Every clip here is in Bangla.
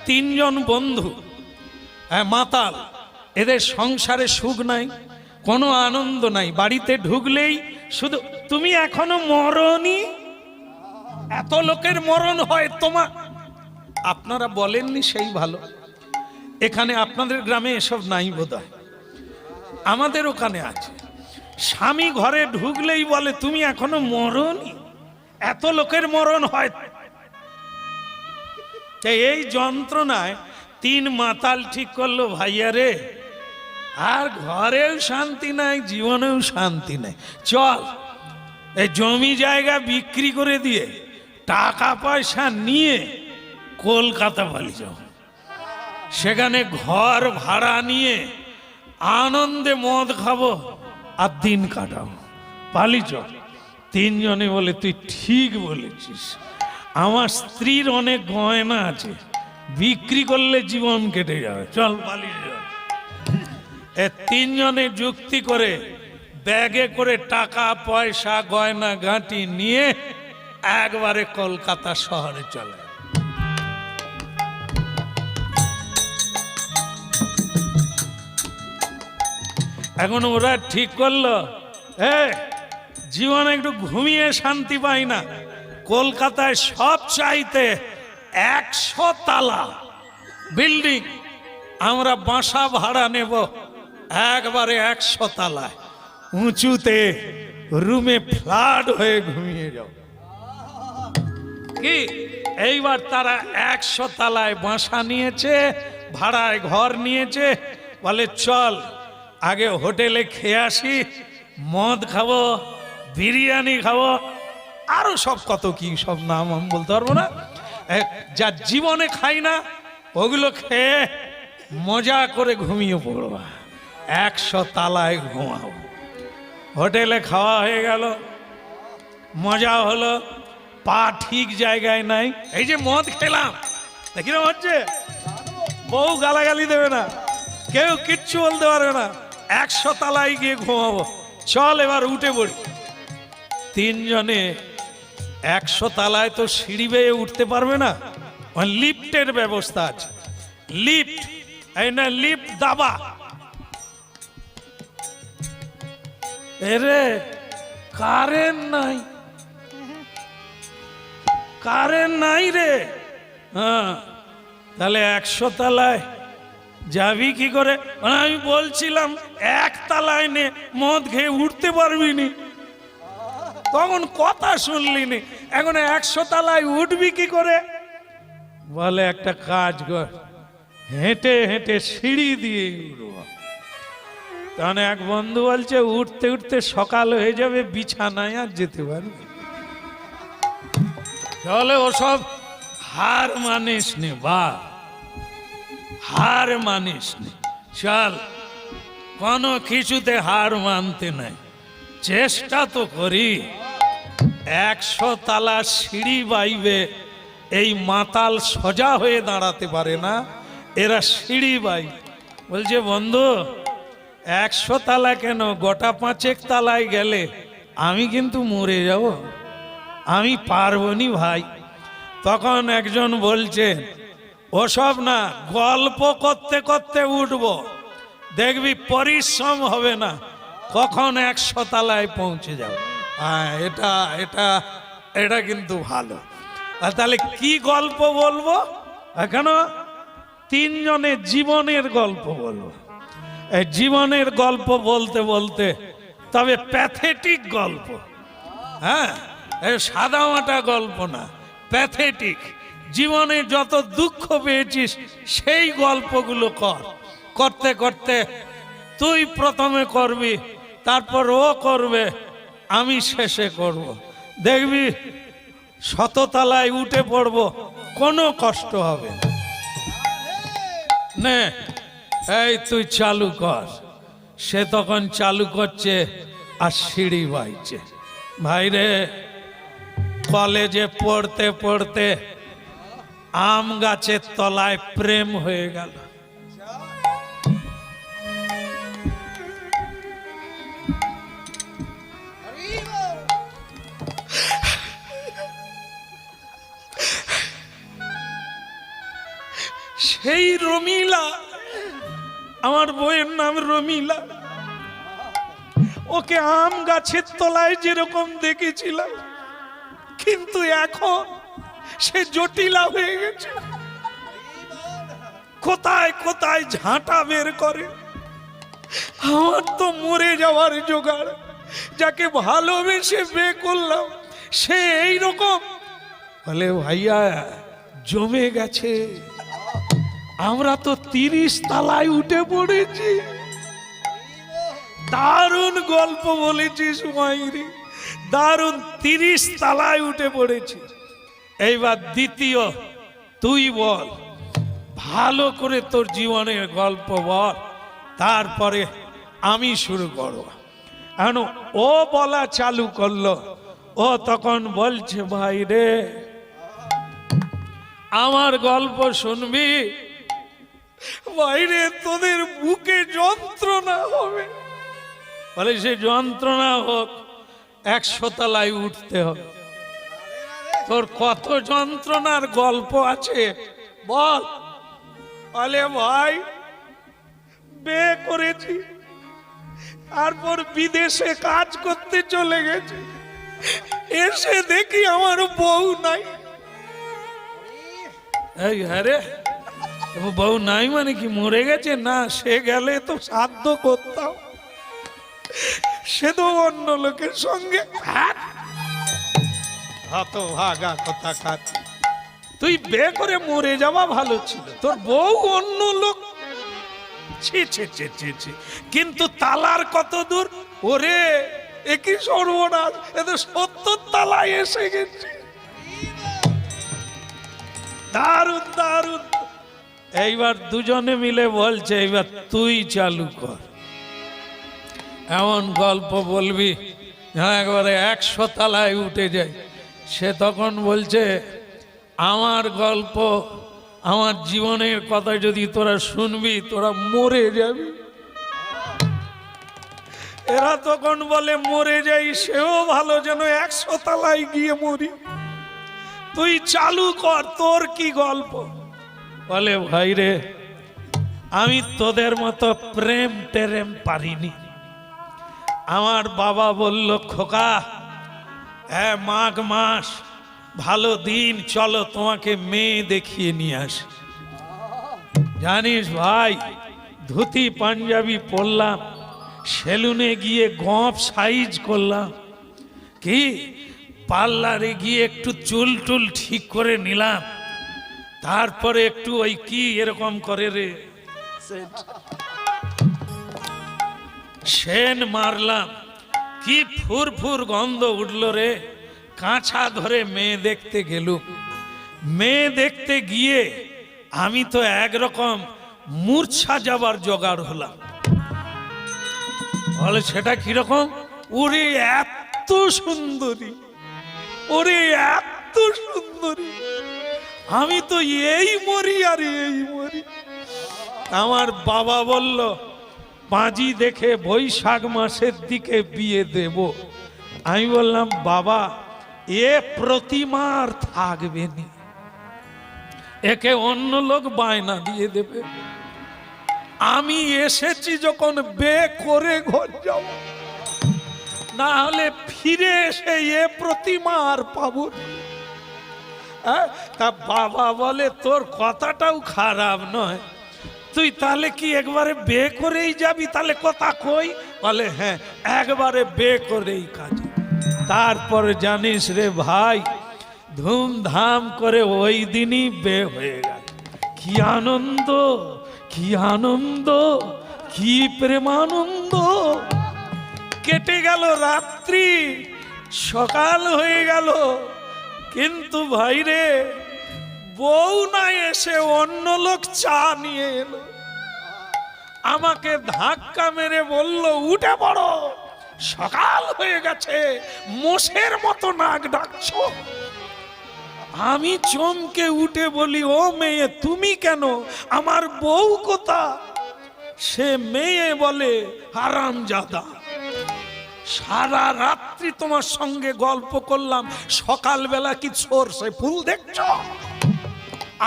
তিনজন বন্ধু মাতাল, এদের সংসারে সুখ নাই, কোনো আনন্দ নাই, বাড়িতে ঢুকলেই শুধু তুমি এখনো মরনি, এত লোকের মরণ হয় তোমার। আপনারা বলেননি সেই ভালো, এখানে আপনাদের গ্রামে এসব নাই বোধহয়, আমাদের ওখানে আছে। স্বামী ঘরে ঢুকলেই বলে তুমি এখনো মরনি, এত লোকের মরণ হয়। এই যন্ত্রণায় তিন মাতাল ঠিক করলো, ভাইয়া রে আর ঘরেও শান্তি নাই, জীবনেও শান্তি নাই, চল এই জমি জায়গা বিক্রি করে দিয়ে টাকা পয়সা নিয়ে কলকাতা পালিয়ে যাও, সেখানে ঘর ভাড়া নিয়ে আনন্দে মদ খাবো আর দিন কাটাও, পালিয়ে যাও। তিনজনে বলে তুই ঠিক বলেছিস, আমার স্ত্রীর অনেক গয়না আছে, বিক্রি করলে জীবন কেটে যাবে, চল পালিয়ে যাও। তিনজনে যুক্তি করে ব্যাগে করে টাকা পয়সা গয়না গাঁটি নিয়ে একবারে কলকাতা শহরে চলে। এখন ওরা ঠিক করলো জীবনে একটু ঘুমিয়ে শান্তি পাই না, কলকাতায় সব চাইতে 100 তালা বিল্ডিং আমরা বাসা ভাড়া নেব, একবারে 100 তালায় উঁচুতে রুমে ফ্ল্যাট হয়ে ঘুমিয়ে যাও। কি এইবার তারা 100 তালায় বাসা নিয়েছে, ভাড়ায় ঘর নিয়েছে, বলে চল আগে হোটেলে খেয়ে আসি, মদ খাবো, বিরিয়ানি খাবো, আরো সব কত কি সব নাম আমি বলতে পারবো না, যা জীবনে খাই না ওগুলো খেয়ে মজা করে ঘুমিয়ে পড়বো, 100 তালায় ঘুমাবো। হোটেলে খাওয়া হয়ে গেল, মজা হলো, পা ঠিক জায়গায় নাই, এই যে মদ খেলাম দেখি না হচ্ছে, বউ গালাগালি দেবে না, কেউ কিচ্ছু বলতে পারবে না, 100 তালায় গিয়ে ঘুমাবো, চল এবার উঠে পড়ি। তিনজনে 100 তালায় তো সিঁড়ি বেয়ে উঠতে পারবে না, লিফটের ব্যবস্থা আছে, লিফট, এই না লিফট দাবা, এরে কারেন্ট নাই, কারেন্ট নাই রে, হ্যাঁ তাহলে 100 তালায় যাবি কি করে? আমি বলছিলাম 1 তালায় নে, মদ খেয়ে উঠতে পারবি নি, তখন কথা শুনলি নি, এখন 100 তালায় উঠবি কি করে? বলে একটা কাজ কর, হেঁটে হেঁটে সিঁড়ি দিয়ে উঠব। তখন এক বন্ধু বলছে উঠতে উঠতে সকাল হয়ে যাবে, বিছানায় আর যেতে পারবে, চলে ওসব হার মানিস নি, বা হার মানিস নি, চল কোনো কিছুতে হার মানতে নাই, চেষ্টা তো করি। 100 তালা সিঁড়ি বাইবে, এই মাতাল সোজা হয়ে দাঁড়াতে পারে না, এরা সিঁড়ি বাই। বলছে বন্ধু 100 তালা কেন, গোটা 5 তালায় গেলে আমি কিন্তু মরে যাব, আমি পারবো নি ভাই। তখন একজন বলছে ওসব না, গল্প করতে করতে উঠবো, দেখবি পরিশ্রম হবে না, কখন 100 তালায় পৌঁছে যাবে। হ্যাঁ এটা এটা এটা কিন্তু ভালো। আর তাহলে কি গল্প বলবো? এখানে তিনজনের জীবনের গল্প বলবো। এই জীবনের গল্প বলতে বলতে তবে প্যাথেটিক গল্প, হ্যাঁ সাদা মাটা গল্প না, প্যাথেটিক। জীবনে যত দুঃখ পেয়েছিস সেই গল্পগুলো কর, করতে করতে তুই প্রথমে করবি, তারপর ও করবে, আমি শেষে করব, দেখবি 100 তালায় উঠে পড়বো, কোনো কষ্ট হবে না। এই তুই চালু কর। সে তখন চালু করছে আর সিঁড়ি বাইছে। ভাইরে কলেজে পড়তে পড়তে আম গাছের তলায় প্রেম হয়ে গেল। সেই রমিলা, আমার বইয়ের নাম রমিলা, ওকে আম গাছের তলায় যেরকম দেখেছিলাম, কিন্তু এখন সে জটিলা হয়ে গেছে। কোথায় কোথায় ঝাঁটা বের করে। আমার তো মরে যাওয়ার জোগাড়। যাকে ভালোবেসে বিয়ে করলাম সে এইরকম। বলে ভাইয়া জমে গেছে, আমরা তো 30 তলায় উঠে পড়েছি। দারুণ গল্প বলেছিস মাইরি, দারুণ। 30 তলায় উঠে পড়েছি। এইবার দ্বিতীয় তুই বল, ভালো করে তোর জীবনের গল্প বল, তারপরে আমি শুরু করব। এখন ও বলা চালু করলো। ও তখন বলছে ভাই রে আমার গল্প শুনবি? বাইরে তোদের বুকে যন্ত্রণা হবে। বলে সে যন্ত্রণা হোক, 100 তলায় উঠতে হবে। তোর কত যন্ত্রণার গল্প আছে বল। বলে ভাই বিয়ে করেছি, তারপর বিদেশে কাজ করতে চলে গেছে, এসে দেখি আমার বউ নাই। এই আরে বউ নাই মানে কি মরে গেছে? না, সে গেলে তো শ্রাদ্ধ করতাম, সে তো অন্য লোকের সঙ্গে। হতভাগা কথা কাজ, তুই বিয়ে করে মরে যাওয়া ভালো ছিল, তোর বউ অন্য লোক। ছি ছি ছি ছি ছি। কিন্তু তালার কত দূর? ওরে একই সর্বনাশ, এ তো 70 তলায় এসে গেছে। দারুণ দারুণ। এইবার দুজনে মিলে বলছে এইবার তুই চালু কর, এমন গল্প বলবি একবারে 100 তলায় উঠে যায়। সে তখন বলছে আমার গল্প, আমার জীবনের কথা যদি তোরা শুনবি তোরা মরে যাবি। এরা তখন বলে মরে যাই সেও ভালো, যেন 100 তলায় গিয়ে মরি। তুই চালু কর, তোর কি গল্প? বলে ভাই রে আমি তোদের মতো প্রেম টেরেম পারিনি। আমার বাবা বলল খোকা হ্যাঁ মাঘ মাস ভালো দিন, চলো তোমাকে মেয়ে দেখিয়ে নিয়ে আসি। জানিস ভাই ধুতি পাঞ্জাবি পরলাম, সেলুনে গিয়ে গপ সাইজ করলাম, কি পার্লারে গিয়ে একটু চুল টুল ঠিক করে নিলাম, তারপরে একটু ওই কি এরকম করে রে সেন মারলাম, কি ফুরফুর গন্ধ উঠলো রে। কাঁচা ধরে মেয়ে দেখতে গেলুম। মেয়ে দেখতে গিয়ে আমি তো একরকম মূর্ছা যাবার জোগাড় হলাম। বলে সেটা কিরকম? ওরে এত সুন্দরী, ওরে এত সুন্দরী, আমি তো এই মরি আর এই মরি। আমার বাবা বলল পাঁজি দেখে বৈশাখ মাসের দিকে বিয়ে দেব। আমি বললাম বাবা এ প্রতিমার থাকবে না, একে অন্য লোক বায়না দিয়ে দেবে। আমি এসেছি যখন বিয়ে করে ঘর যাব, না হলে ফিরে এসে এ প্রতিমা আর পাবো না। তা বাবা বলে তোর কথাটাও খারাপ নয়, তুই তাহলে কি একবারে বিয়ে করেই যাবি? তাহলে কথা কই? বলে হ্যাঁ একবারে বিয়ে করেই কাজ। তারপরে জানিস রে ভাই ধুমধাম করে ওই দিনই বিয়ে হয়ে গেল। কি আনন্দ, কি আনন্দ, কি প্রেমানন্দ। কেটে গেল রাত্রি, সকাল হয়ে গেল, কিন্তু ভাই রে বউ না এসে অন্য লোক চা নিয়ে এলো। আমাকে ধাক্কা মেরে বলল উঠে পড়ো, সকাল হয়ে গেছে, মোষের মতো নাক ডাকছো। আমি চমকে উঠে বলি ও মেয়ে তুমি কেন, আমার বউ কোথা? সে মেয়ে বলে হারামজাদা, সারা রাত্রি তোমার সঙ্গে গল্প করলাম, সকালবেলা কি সরষে ফুল দেখছো?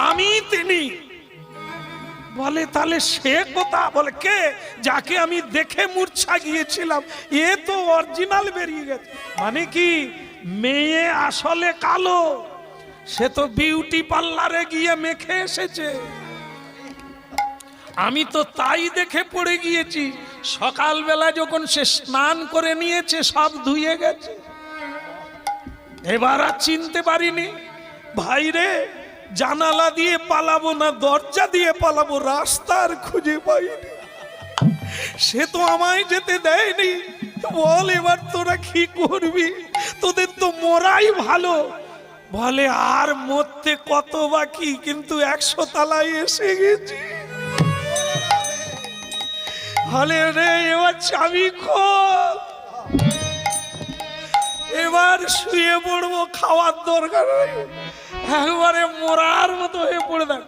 আমি তিনি বলে তাহলে সে কথা, বলে কে? যাকে আমি দেখে মূর্ছা গিয়েছিলাম, এ তো অরিজিনাল বেরিয়ে গেছে। মানে কি, মেয়ে আসলে কালো, সে তো বিউটি পার্লারে গিয়ে মেখে এসেছে। আমি তো তাই দেখে পড়ে গিয়েছি। সকালবেলা যখন সে স্নান করে নিয়েছে, সব ধুয়ে গেছে। এবার আর চিনতে পারিনি। ভাইরে, জানালা দিয়ে পালাবো না দরজা দিয়ে পালাবো, রাস্তার খুঁজে পাইনি। সে তো আমায় যেতে দেয়নি। বল এবার তোরা কি করবি? তোদের তো মরাই ভালো। বলে আর মরতে কত বাকি, কিন্তু 100 তলায় এসে গেছি। বলে রে, এবার চাবি খোল, এবার শুয়ে পড়বো, খাওয়ার দরকার নেই, একবারে মরার মতো হয়ে পড়ে থাক।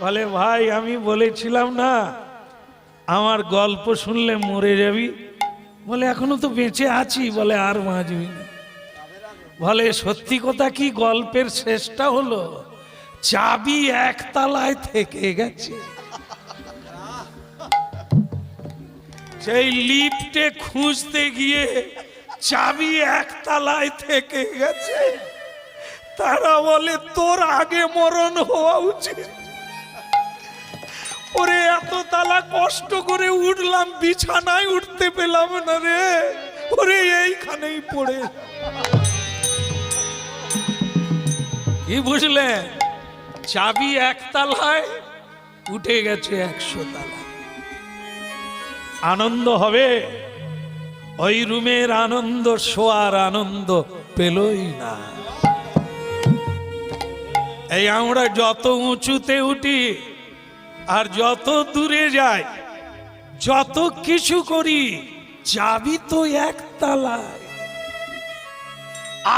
বলে ভাই, আমি বলেছিলাম না আমার গল্প শুনলে মরে যাবি? বলে এখনো তো বেঁচে আছি। বলে আর বাঁচবি না। বলে সত্যি কথা কি, গল্পের শেষটা হলো চাবি একতলায় থেকে গেছে। সেই লিফটে খুঁজতে গিয়ে চাবি একতলায় থেকে গেছে। তারা বলে তোর আগে মরণ হওয়া উচিত। ওরে, এত তালা কষ্ট করে উঠলাম, বিছানায় উঠতে পেলাম না রে। ওরে, এইখানেই পড়ে। কি বুঝলেন? চাবি একতলায়, উঠে গেছে 100 তলা। আনন্দ হবে? ওই রুমের আনন্দ শোয়ার আনন্দ পেলই না। এই আমরা যত উঁচুতে উঠি আর যত দূরে যাই, যত কিছু করি, চাবি তো একতলায়,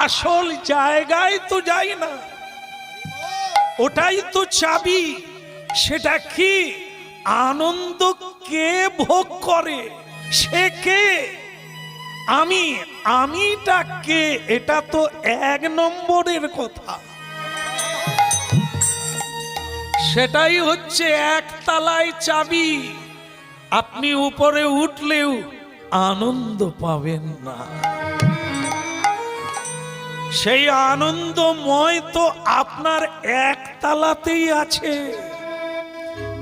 আসল জায়গায় তো যাই না। ওটাই তো চাবি। সেটা কি? আনন্দ কে ভোগ করে? সে কে? আমিটা কে? এটা তো 1 নম্বরের কথা। সেটাই হচ্ছে একতলায় চাবি। আপনি উপরে উঠলেও আনন্দ পাবেন না। সেই আনন্দময় তো আপনার একতলাতেই আছে।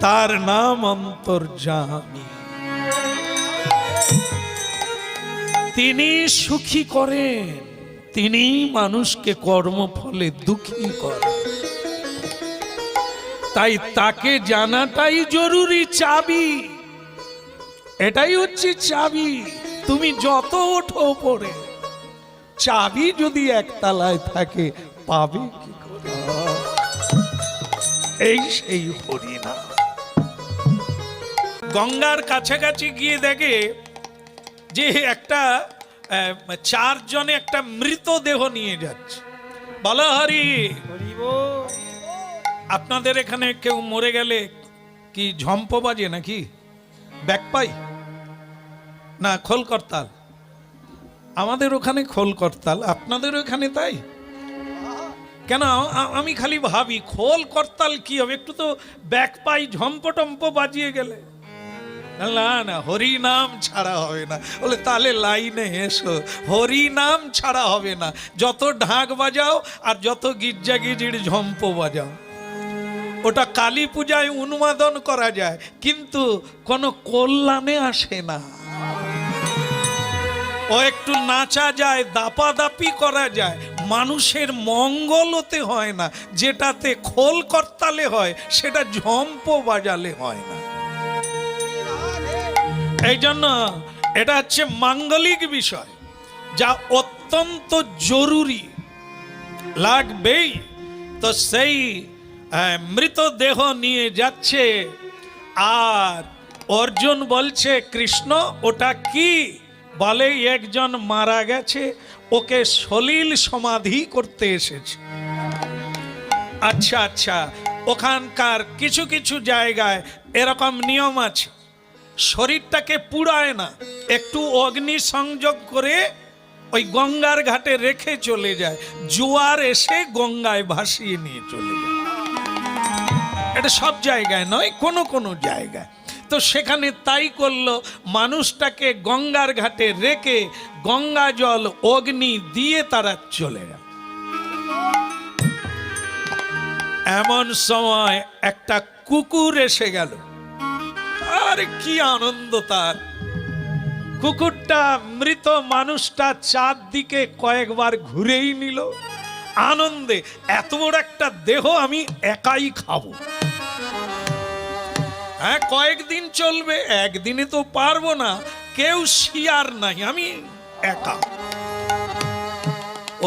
তার নাম অন্তর্যামী। তিনি সুখী করেন, তিনি মানুষকে কর্মফলে দুঃখী করেন। তাই তাকে জানাটাই জরুরি। চাবি, এটাই হচ্ছে চাবি। তুমি যত ওঠো পড়ে, চাবি যদি একতলায় থাকে, পাবে কি করে? এই সেই হরিনাম। গঙ্গার কাছাকাছি গিয়ে দেখে যে একটা 4 জনে একটা মৃতদেহ নিয়ে যাচ্ছে। বলো হরি। আপনাদের এখানে কেউ মরে গেলে কি ঝম্প বাজে নাকি? ব্যাকপাই না খোল করতাল? আমাদের ওখানে খোল করতাল, আপনাদের ওখানে তাই? কেন আমি খালি ভাবি খোল করতাল কি হবে, একটু তো ব্যাকপাই ঝম্প টম্প বাজিয়ে গেলে। না না, হরি নাম ছাড়া হবে না। বলে তাহলে লাইনে এসো, হরি নাম ছাড়া হবে না। যত ঢাক বাজাও আর যত গির্জা গিজির ঝম্প বাজাও, ওটা কালী পূজায় উন্মাদন করা যায়, কিন্তু কোনো কল্যাণে আসে না। ও একটু নাচা যায়, দাপাদাপি করা যায়, মানুষের মঙ্গল হতে হয় না। যেটাতে খোল করতালে হয়, সেটা ঝম্প বাজালে হয় না। এই জন্য এটা হচ্ছে মাঙ্গলিক বিষয়, যা অত্যন্ত জরুরি, লাগবেই। তো সেই মৃতদেহ নিয়ে যাচ্ছে, আর অর্জুন বলছে কৃষ্ণ ওটা কি? বলে একজন মারা গেছে, ওকে সলিল সমাধি করতে এসেছে। আচ্ছা আচ্ছা, ওখানকার কিছু কিছু জায়গায় এরকম নিয়ম আছে, শরীরটাকে পুড়ায় না, একটু অগ্নি সংযোগ করে ওই গঙ্গার ঘাটে রেখে চলে যায়, জোয়ার এসে গঙ্গায় ভাসিয়ে নিয়ে চলে যায়। এটা সব জায়গায় নয়, কোনো কোনো জায়গায়। তো সেখানে তাই করলো, মানুষটাকে গঙ্গার ঘাটে রেখে গঙ্গা জল অগ্নি দিয়ে তারা চলে গেল। এমন সময় একটা কুকুর এসে গেল। আর কি আনন্দ তার! কুকুরটা মৃত মানুষটা চারদিকে কয়েকবার ঘুরেই নিল আনন্দে। এত বড় একটা দেহ আমি একাই খাবো, হ্যাঁ কয়েকদিন চলবে, একদিনে তো পারবো না, কেউ শিয়ার নাই, আমি একা।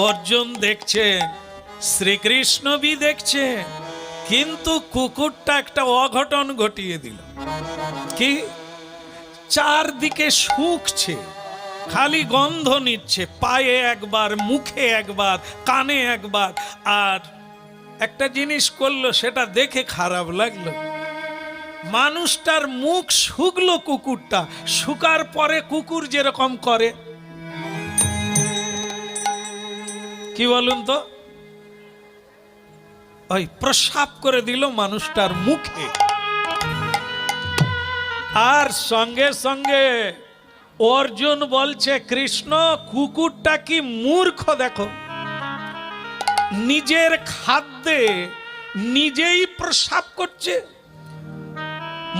অর্জুন দেখছে, শ্রীকৃষ্ণ বি দেখছে, কিন্তু কুকুরটা একটা অঘটন ঘটিয়ে দিল। কি? চারদিকে শুকছে, খালি গন্ধ নিচ্ছে, পায়ে একবার, মুখে একবার, কানে একবার। আর একটা জিনিস করলো, সেটা দেখে খারাপ লাগলো। মানুষটার মুখ শুকলো, কুকুরটা শুকার পরে কুকুর যেরকম করে, কি বলুন তো, ওই প্রসাব করে দিল মানুষটার মুখে। আর সঙ্গে সঙ্গে অর্জুন বলছে, কৃষ্ণ কুকুরটা কি মূর্খ দেখো, নিজের খাদ্যে নিজেই প্রসাব করছে,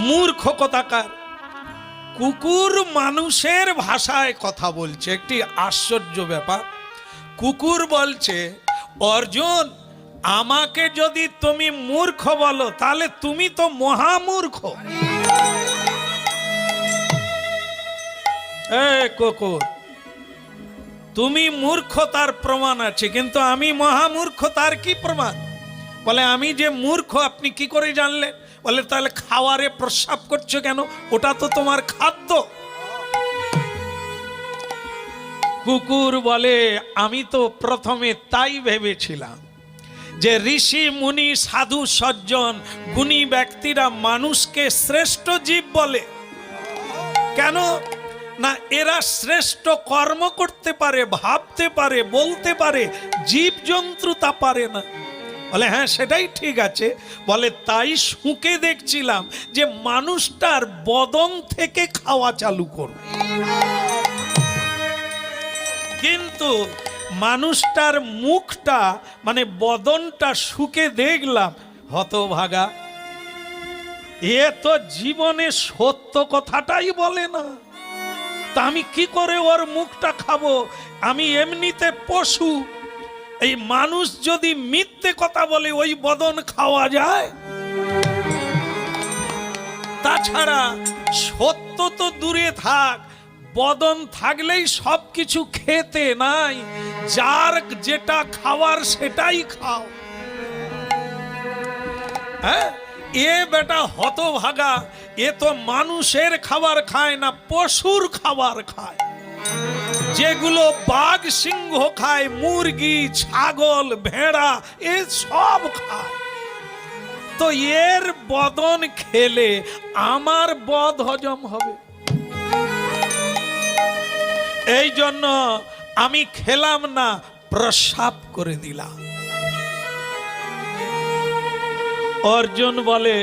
মূর্খ কোথাকার। কুকুর মানুষের ভাষায় কথা বলছে, একটি আশ্চর্য ব্যাপার। কুকুর বলছে, অর্জুন আমাকে যদি তুমি মূর্খ বলো, তাহলে তুমি তো মহামূর্খ। কুকুর, তুমি মূর্খ তার প্রমাণ আছে, কিন্তু আমি মহামূর্খ তার কি প্রমাণ? বলে, আমি যে মূর্খ আপনি কি করে জানলেন? বলে, তাহলে খাওয়ারে প্রস্রাব করছো কেন? ওটা তো তোমার খাদ্য। কুকুর বলে, আমি তো প্রথমে তাই ভেবেছিলাম যে ঋষি মুনি সাধু সজ্জন গুণী ব্যক্তিরা মানুষকে শ্রেষ্ঠ জীব বলে। কেন না? এরা শ্রেষ্ঠ কর্ম করতে পারে, ভাবতে পারে, বলতে পারে, জীবজন্তু তা পারে না। বলে, হ্যাঁ সেটাই ঠিক আছে। বলে, তাই শুঁকে দেখছিলাম যে মানুষটার বদন থেকে খাওয়া চালু করবে, কিন্তু মানুষটার মুখটা মানে বদনটা শুকে দেখলাম, হতভাগা, এ তো জীবনে সত্য কথাটাই বলে না। তা আমি কি করে ওর মুখটা খাবো? আমি এমনিতে পশু, এই মানুষ যদি মিথ্যে কথা বলে ওই বদন খাওয়া যায়? তাছাড়া সত্য তো দূরে থাক, বদন থাকলেই সবকিছু খেতে নাই, যার যেটা খাওয়ার সেটাই খাও। হ্যাঁ, এ বেটা হতভাগা, এ তো মানুষের খাবার খায় না, পশুর খাবার খায়। যেগুলো বাঘ সিংহ খায়, মুরগি, ছাগল, ভেড়া, এ সব খায়। তো এর বদন খেলে আমার বদ হজম হবে, এই জন্য আমি খেলাম না, প্রসাব করে দিলাম। অর্জুন বলে,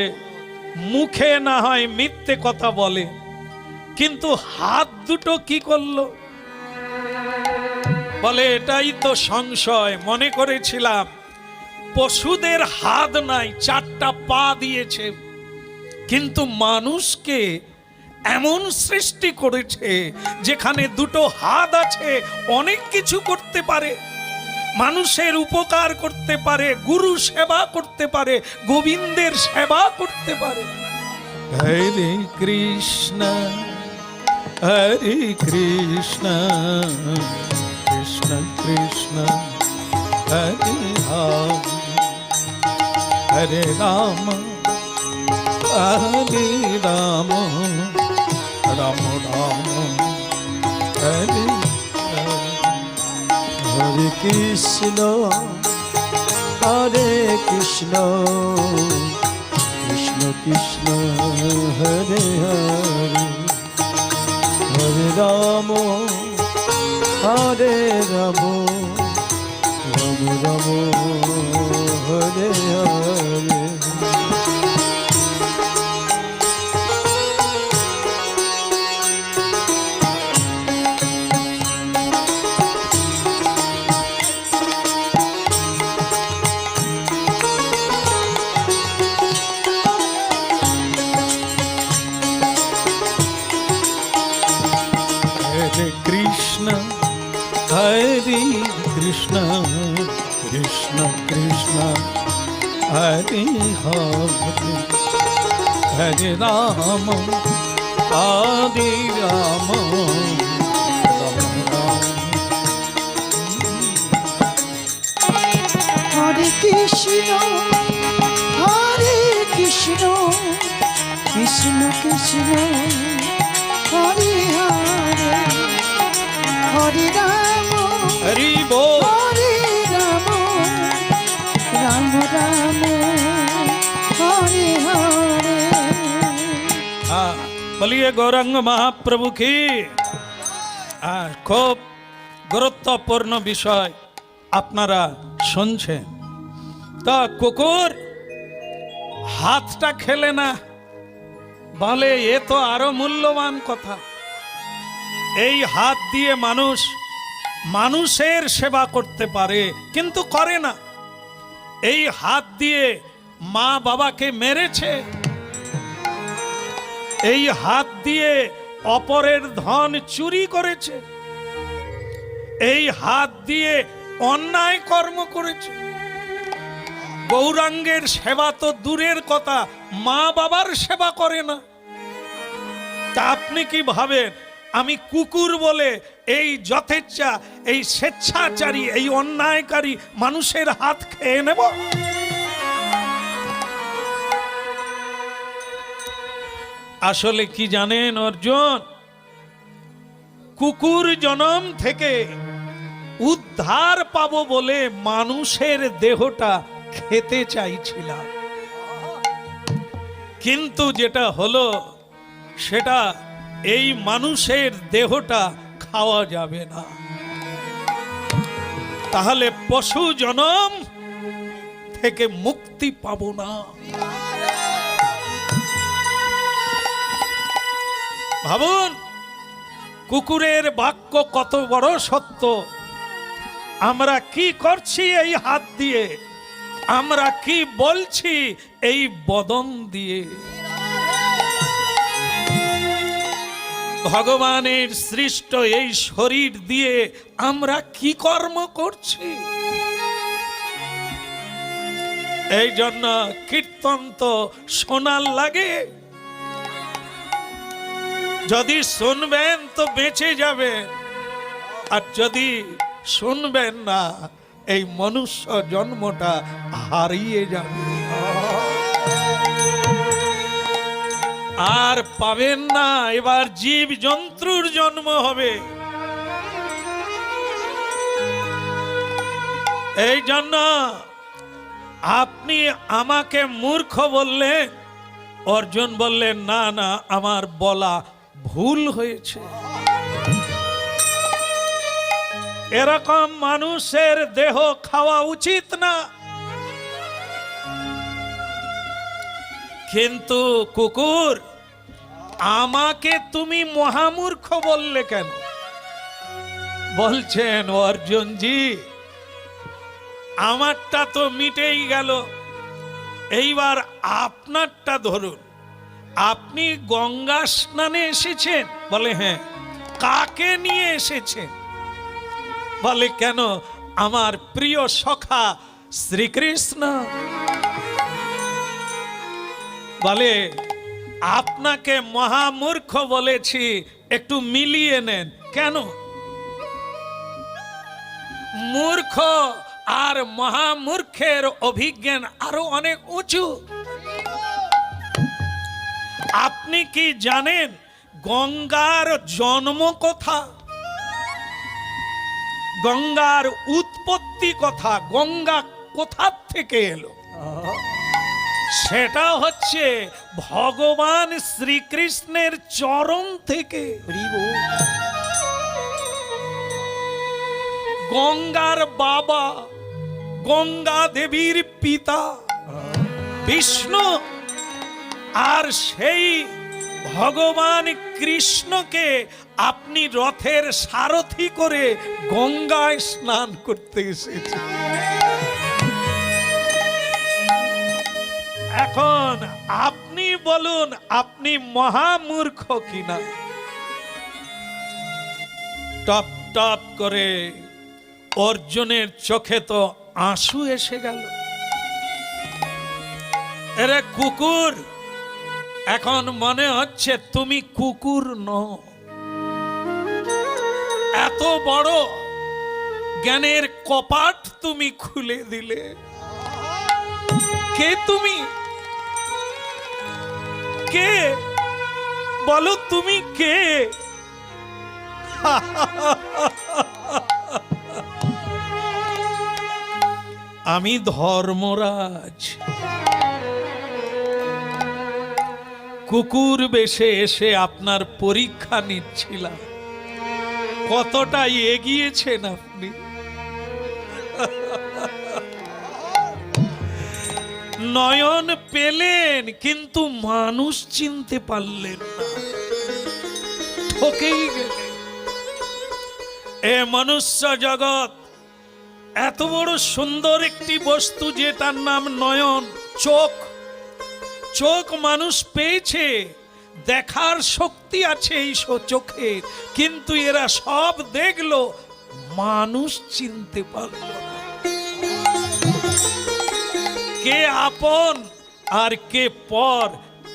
মুখে না হয় মিথ্যে কথা বলে, কিন্তু হাত দুটো কি করলো? বলে, এটাই তো সংশয়, মনে করেছিলাম পশুদের হাত নাই, চারটা পা দিয়েছে, কিন্তু মানুষকে এমন সৃষ্টি করেছে যেখানে দুটো হাত আছে, অনেক কিছু করতে পারে, মানুষের উপকার করতে পারে, গুরু সেবা করতে পারে, গোবিন্দের সেবা করতে পারে। হরে কৃষ্ণ হরে কৃষ্ণ কৃষ্ণ কৃষ্ণ হরে রাম হরে রাম হরে রাম রাম রাম হরে হরে কৃষ্ণ হরে কৃষ্ণ কৃষ্ণ কৃষ্ণ হরে হরে হরে রাম হরে রাম রাম রাম হরে হরে। কৃষ্ণ কৃষ্ণ কৃষ্ণ হরে হরে হরে রাম হরে রাম রাম রাম। হরে কৃষ্ণ কৃষ্ণ কৃষ্ণ হরে হরে হরে রাম হরি বল। হরে রাম রাম রাম হরে হরে। বলিয়ে গৌরাঙ্গ মহাপ্রভু কি। খুব গুরুত্বপূর্ণ বিষয় আপনারা শুনছেন। তা কুকুর হাতটা খেলে না, বলে এ তো আরো মূল্যবান কথা। এই হাত দিয়ে মানুষ মানুষের সেবা করতে পারে, কিন্তু করে না। এই হাত দিয়ে মা বাবাকে মেরেছে, এই হাত দিয়ে অপরের ধন চুরি করেছে, এই হাত দিয়ে অন্যায় কর্ম করেছে। গৌরাঙ্গের সেবা তো দূরের কথা, মা বাবার সেবা করে না। তা আপনি কি ভাবেন আমি কুকুর বলে এই যথেচ্ছা, এই স্বেচ্ছাচারী, এই অন্যায়কারী মানুষের হাত খেয়ে নেব? আসলে কি জানেন অর্জুন, কুকুর জনম থেকে উদ্ধার পাবো বলে মানুষের দেহটা খেতে চাইছিলাম, কিন্তু যেটা হলো সেটা এই মানুষের দেহটা খাওয়া যাবে না। তাহলে পশু জনম থেকে মুক্তি পাবো না। ভাবুন কুকুরের বাক্য কত বড় সত্য। আমরা কি করছি এই হাত দিয়ে, আমরা কি বলছি এই বদন দিয়ে। ভগবানের সৃষ্ট এই শরীর দিয়ে আমরা কি কর্ম করছি। এই জন্য কীর্তন তো শোনার লাগে, যদি শুনবেন তো বেঁচে যাবেন, আর যদি শুনবেন না এই মনুষ্য জন্মটা হারিয়ে যাবে, আর পাবেন না। এবার জীব জন্তুর জন্ম হবে। এই জন্য আপনি আমাকে মূর্খ বললেন, অর্জুন বললেন না না আমার বলা ভুল হয়েছে। এরকম মানুষের দেহ খাওয়া উচিত না। কিন্তু কুকুর, আমাকে তুমি মহামূর্খ বললে কেন? বলছেন অর্জুনজি আমারটা তো মিটেই গেল, এইবার আপনারটা ধরুন। আপনি গঙ্গা স্নানে এসেছেন? বলে হ্যাঁ। কাকে নিয়ে এসেছেন? বলে কেন, আমার প্রিয় সখা শ্রীকৃষ্ণ। বলে আপনাকে মহামূর্খ বলেছি, একটু মিলিয়ে নেন। কেন? মূর্খ আর মহামূর্খের অভিজ্ঞান আরো অনেক উঁচু। আপনি কি জানেন গঙ্গার জন্ম কথা, গঙ্গার উৎপত্তি কথা, গঙ্গা কোথা থেকে এলো? সেটা হচ্ছে ভগবান শ্রীকৃষ্ণের চরণ থেকে। গঙ্গার বাবা, গঙ্গা দেবীর পিতা বিষ্ণু, আর সেই ভগবান কৃষ্ণকে আপনি রথের সারথি করে গঙ্গায় স্নান করতে এসেছেন। এখন আপনি বলুন আপনি মহামূর্খ কিনা? টপ টপ করে অর্জুনের চোখে তো আঁসু এসে গেল। এরে কুকুর, এখন মনে হচ্ছে তুমি কুকুর নও। এত বড় জ্ঞানের কপাট তুমি খুলে দিলে। কে তুমি? কে বলো, তুমি কে? আমি ধর্মরাজ, কুকুর বেশে এসে আপনার পরীক্ষা নিচ্ছিলাম, কতটা এগিয়েছেন আপনি। নয়ন পেলেন কিন্তু মানুষ চিনতে পারলেন না, ঠকেই গেলেন। এ মনুষ্য জগৎ এত বড় সুন্দর একটি বস্তু যেটার নাম নয়ন, চোখ। চোখ মানুষ পেয়েছে, দেখার শক্তি আছে এই চোখের, কিন্তু এরা সব দেখলো, মানুষ চিনতে পারল না। কে আপন আর কে পর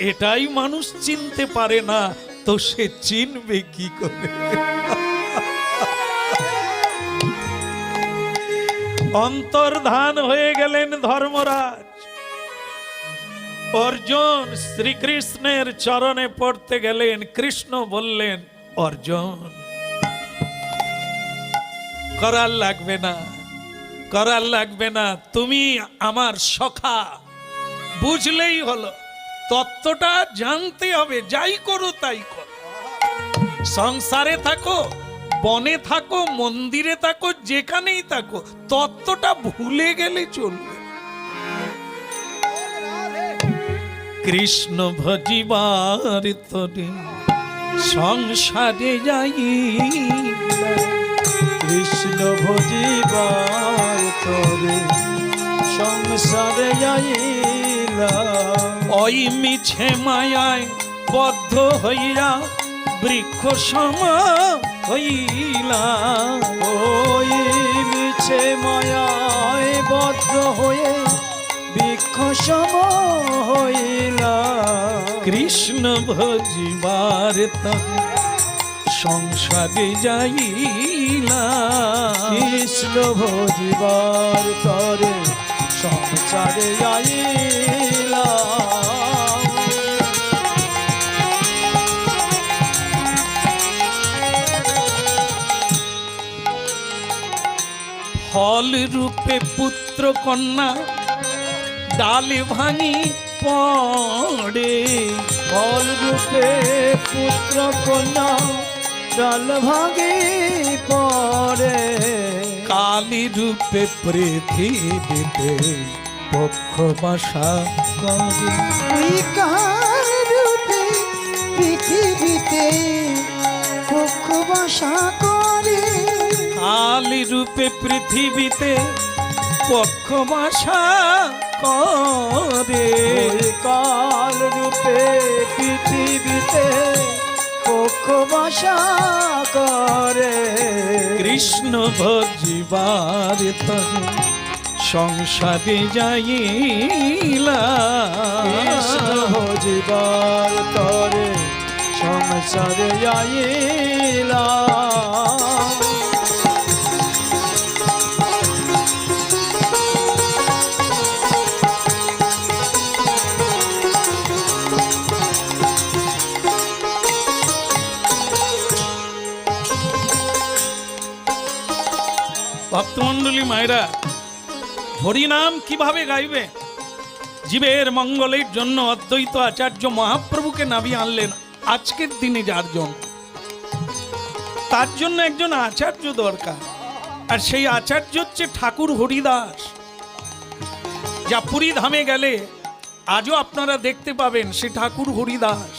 এটাই মানুষ চিনতে পারে না, তো সে চিনবে কি করে? অন্তর্ধান হয়ে গেলেন ধর্মরাজ। অর্জুন শ্রীকৃষ্ণের চরণে পড়তে গেলেন। কৃষ্ণ বললেন, অর্জুন করার লাগবে না, করার লাগবে না, তুমি আমার সখা, বুঝলেই হলো। তত্ত্বটা জানতে হবে, যাই করো তাই করো। সংসারে থাকো, বনে থাকো, মন্দিরে থাকো, যেখানেই থাকো, তত্ত্বটা ভুলে গেলে চলবে। কৃষ্ণ ভজিবার তরে সংসারে যাই, কৃষ্ণ ভজিবার তরে সংসারে যাইলা, ওই মিছে মায়ায় বদ্ধ হইয়া বৃক্ষ সম হইলা। ওই মিছে মায়ায় বদ্ধ হয়ে বৃক্ষ সম হইলা। কৃষ্ণ ভজিবার তরে সংসারে যাইলা, কৃষ্ণ ভজিবার তরে সংসারে যাইলা। ফল রূপে পুত্র কন্যা ডাল ভাঙি পড়ে, ফল রূপে পুত্র কন্যা ডাল ভাঙি পড়ে। কালী রূপে পৃথিবীতে পক্ষ বাসা করে। ওই কাল রূপে পৃথিবীতে পক্ষ বাসা করে। কালী রূপে পৃথিবীতে পক্ষ বাসা করে। কাল রূপে পৃথিবীতে পক্ষ বাসা করে। কৃষ্ণ ভজিবার তরে সংসারে যাইলা, কৃষ্ণ ভজিবার তরে সংসারে যাইলা। ভক্তমণ্ডলী মায়েরা, হরিনাম কিভাবে গাইবে? জীবের মঙ্গলের জন্য অদ্বৈত আচার্য মহাপ্রভুকে নামিয়ে আনলেন আজকের দিনে, যার জন্য, তার জন্য একজন আচার্য দরকার। আর সেই আচার্য হচ্ছে ঠাকুর হরিদাস। যা পুরী ধামে গেলে আজও আপনারা দেখতে পাবেন সে ঠাকুর হরিদাস।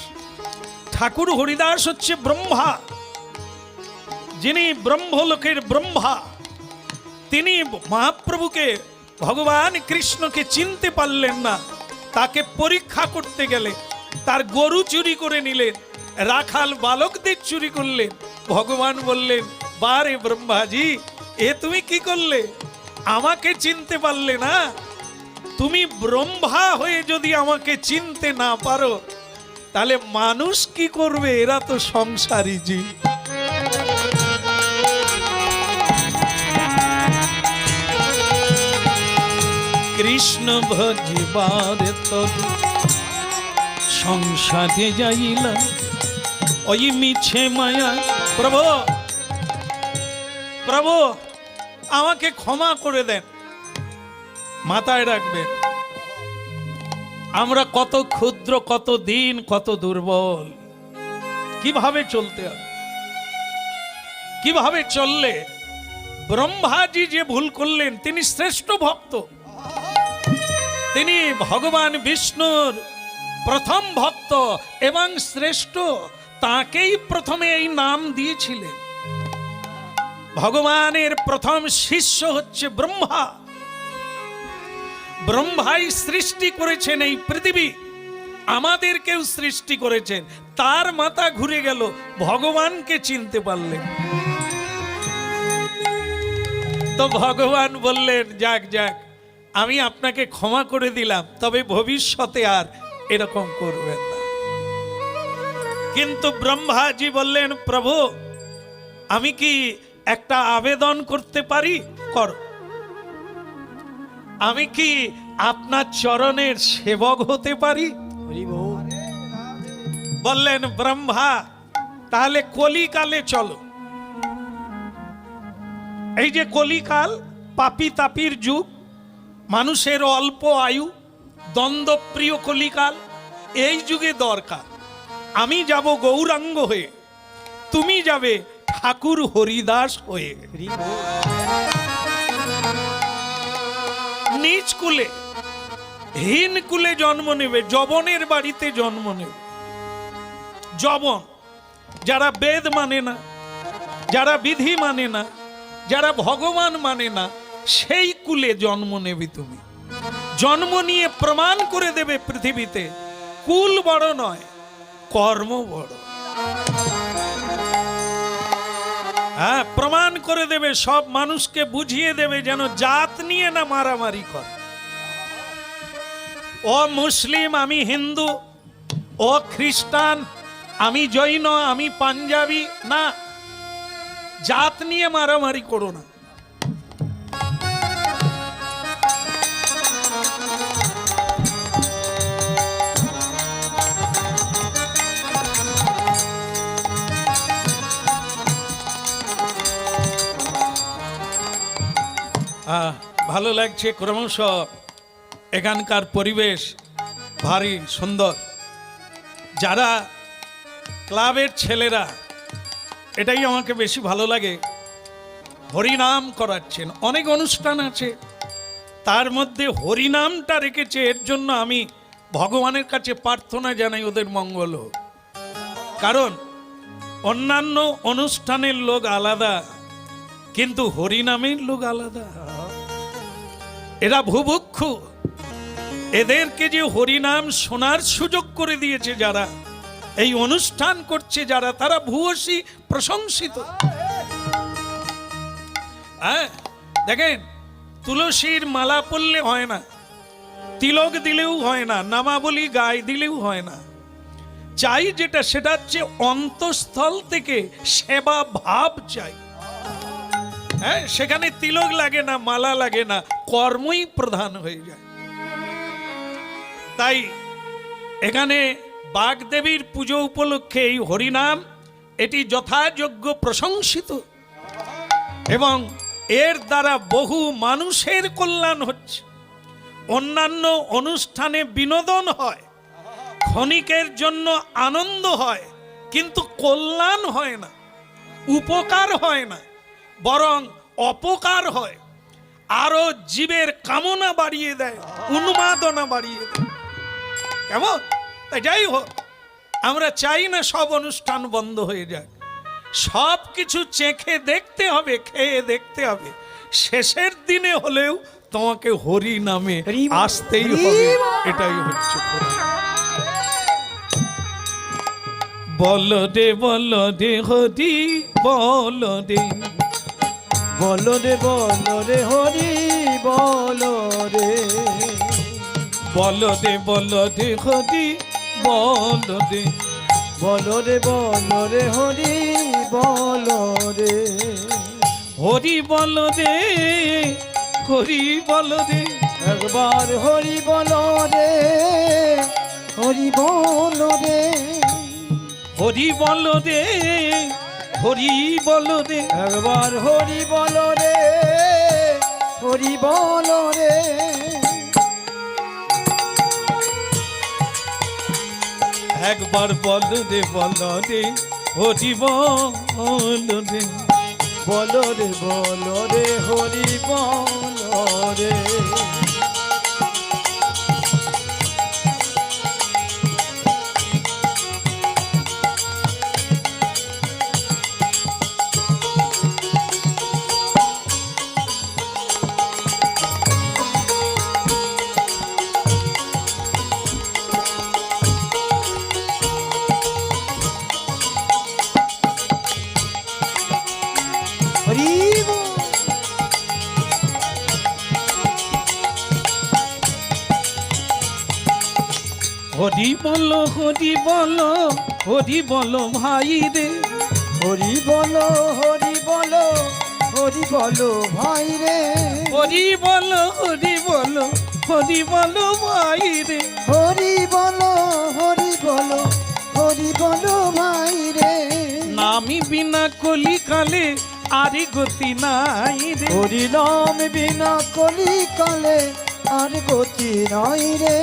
ঠাকুর হরিদাস হচ্ছে ব্রহ্মা, যিনি ব্রহ্মলোকের ব্রহ্মা। তিনি মহাপ্রভুকে, ভগবান কৃষ্ণকে চিনতে পারলেন না, তাকে পরীক্ষা করতে গেলে তার গরু চুরি করে নিলেন, রাখাল বালকদের চুরি করলেন। ভগবান বললেন, বারে ব্রহ্মাজি, এ তুমি কি করলে? আমাকে চিনতে পারলে না? তুমি ব্রহ্মা হয়ে যদি আমাকে চিনতে না পারো, তাহলে মানুষ কি করবে? এরা তো সংসারী জীব। কৃষ্ণ ভজিবার তরু সংসারে যাইলা ওই মিছে মায়া। প্রভু, প্রভু আমাকে ক্ষমা করে দেন। মাথায় রাখবেন, আমরা কত ক্ষুদ্র, কত দিন, কত দুর্বল। কিভাবে চলতে হবে, কিভাবে চললে? ব্রহ্মাজি যে ভুল করলেন, তিনি শ্রেষ্ঠ ভক্ত, তিনি ভগবান বিষ্ণুর প্রথম ভক্ত এবং শ্রেষ্ঠ। তাকেই প্রথমে এই নাম দিয়েছিলেন। ভগবানের প্রথম শিষ্য হচ্ছে ব্রহ্মা। ব্রহ্মাই সৃষ্টি করেছেন এই পৃথিবী, আমাদেরকেও সৃষ্টি করেছেন। তার মাথা ঘুরে গেল, ভগবানকে চিনতে পারলেন। তো ভগবান বললেন, যাক যাক, আমি আপনাকে ক্ষমা করে দিলাম, তবে ভবিষ্যতে আর এরকম করবেন না। কিন্তু ব্রহ্মাজি বললেন, প্রভু আমি কি একটা আবেদন করতে পারি? করো। আমি কি আপনার চরণের সেবক হতে পারি? বললেন ব্রহ্মা, তাহলে কলিকালে চলো। এই যে কলিকাল, পাপী তাপীর যুগ, মানুষের অল্প আয়ু, দ্বন্দ্বপ্রিয় কলিকাল, এই যুগে দরকার। আমি যাব গৌরাঙ্গ হয়ে, তুমি যাবে ঠাকুর হরিদাস হয়ে। নিজ কুলে, হীন কুলে জন্ম নেবে, যবনের বাড়িতে জন্ম নেবে। যবন, যারা বেদ মানে না, যারা বিধি মানে না, যারা ভগবান মানে না, সেই কুলে জন্ম নেবে তুমি। জন্ম নিয়ে প্রমাণ করে দেবে পৃথিবীতে, কুল বড় নয়, কর্ম বড়। হ্যাঁ, প্রমাণ করে দেবে, সব মানুষকে বুঝিয়ে দেবে যেন জাত নিয়ে না মারামারি করে। ও মুসলিম, আমি হিন্দু, ও খ্রিস্টান, আমি জৈন, আমি পাঞ্জাবি, না, জাত নিয়ে মারামারি করো না। ভালো লাগছে ক্রমশ, এখানকার পরিবেশ ভারী সুন্দর। যারা ক্লাবের ছেলেরা, এটাই আমাকে বেশি ভালো লাগে, হরিনাম করাচ্ছেন। অনেক অনুষ্ঠান আছে, তার মধ্যে হরিনামটা রেখেছে। এর জন্য আমি ভগবানের কাছে প্রার্থনা জানাই ওদের মঙ্গল হোক। কারণ অন্যান্য অনুষ্ঠানের লোক আলাদা, কিন্তু হরিনামের লোক আলাদা। এরা ভুভুক্ষু, এদেরকে যে হরিনাম শোনার সুযোগ করে দিয়েছে যারা, এই অনুষ্ঠান করছে যারা, তারা ভূয়সী প্রশংসিত। হ্যাঁ, দেখেন, তুলসীর মালা পরলে হয় না, তিলক দিলেও হয় না, নামাবলী গায়ে দিলেও হয় না। চাই যেটা, সেটা হচ্ছে অন্তঃস্থল থেকে সেবা ভাব চাই। হ্যাঁ, সেখানে তিলক লাগে না, মালা লাগে না, কর্মই প্রধান হয়ে যায়। তাই এখানে বাগদেবীর পুজো উপলক্ষে এই হরিনাম, এটি যথাযোগ্য প্রশংসিত এবং এর দ্বারা বহু মানুষের কল্যাণ হচ্ছে। অন্যান্য অনুষ্ঠানে বিনোদন হয়, ক্ষণিকের জন্য আনন্দ হয়, কিন্তু কল্যাণ হয় না, উপকার হয় না, বরং অপকার হয়। আরো জীবের কামনা বাড়িয়ে দেয়, উন্মাদনা বাড়িয়ে দেয়। কেমন? তাই যাই হোক, আমরা চাই না সব অনুষ্ঠান বন্ধ হয়ে যাক। সব কিছু চেখে দেখতে হবে, খেয়ে দেখতে হবে। শেষের দিনে হলেও তোমাকে হরি নামে আসতেই হবে, এটাই হচ্ছে। বল রে হরি, বল রে বলো রে হরি বলো রে। বলো দে হরি বলো দে। বলো রে হরি বলো রে। হরি বলো দে, হরি বলো দে। একবার হরি বলো রে, হরি বলো রে, হরি বলো দে, হরি বলো দে। একবার হরি বলো রে, হরি বলো রে। একবার বলো দে হরি বলো দে। বলো রে হরি বলো রে। হরি বল। হরি বলো হরি বলো, হরি বলো ভাই রে। হরি বলো হরি বলো, হরি বলো ভাই রে, হরি বলো হরি বলো, হরি বলো ভাই রে। হরি বলো হরি বলো, হরি বলো ভাই রে। নামি বিনা কলিকালে আরি গতি নাই রে। হরি নাম বিনা কলি কালে আর গতি নাই রে,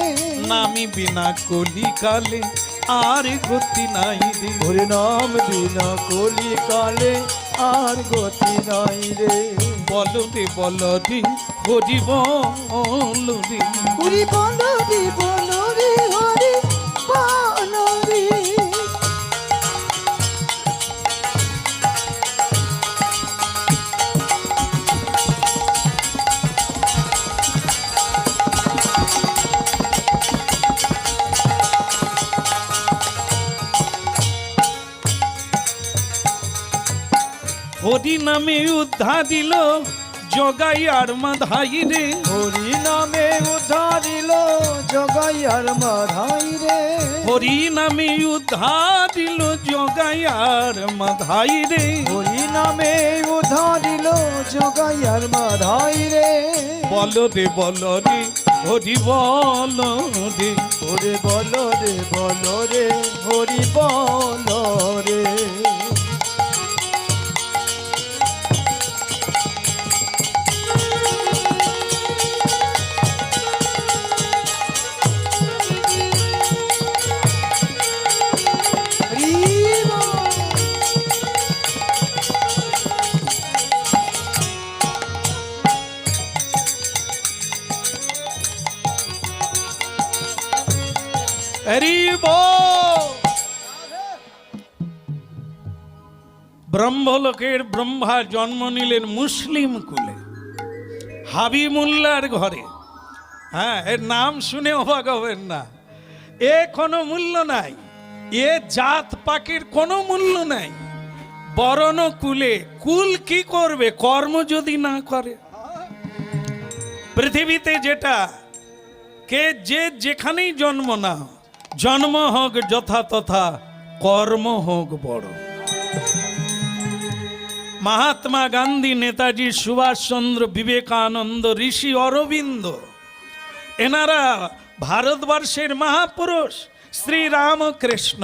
নামি বিনা কলিকালে আর গতি নাই রে। হরি নাম বিনা কলি কালে আর গতি নাই রে। বলো রে হরি বলো রে। হরি বলো রে বলো রে, হরি বলো রে। হরি নামে উদ্ধার দিল জগাই আর মাধাই রে। হরি নামে উদ্ধারিল জগাই আর মাধাই রে। হরি নামে উদ্ধার দিল জগাই আর মাধাই রে। হরি নামে উদ্ধারিল জগাই আর মাধাই রে। বলো রে হরি বলো রে। ওরে বলো রে হরি বলো রে। হরি বল। হরি বল। ব্রহ্মলোকের ব্রহ্মা জন্ম নিলেন মুসলিম কুলে, হাবিবুল্লাহর ঘরে। হ্যাঁ, এর নাম শুনে অবাক হবেন না। এ কোনো মূল্য নাই, এ জাত পাখির কোনো মূল্য নাই। বরণ কুলে, কুল কি করবে কর্ম যদি না করে? পৃথিবীতে যেটা কে যে যেখানেই জন্ম না, জন্ম হোক যথা তথা, কর্ম হোক বড়। মহাত্মা গান্ধী, নেতাজি সুভাষচন্দ্র, বিবেকানন্দ, ঋষি অরবিন্দ, এনারা ভারতবর্ষের মহাপুরুষ। শ্রীরামকৃষ্ণ,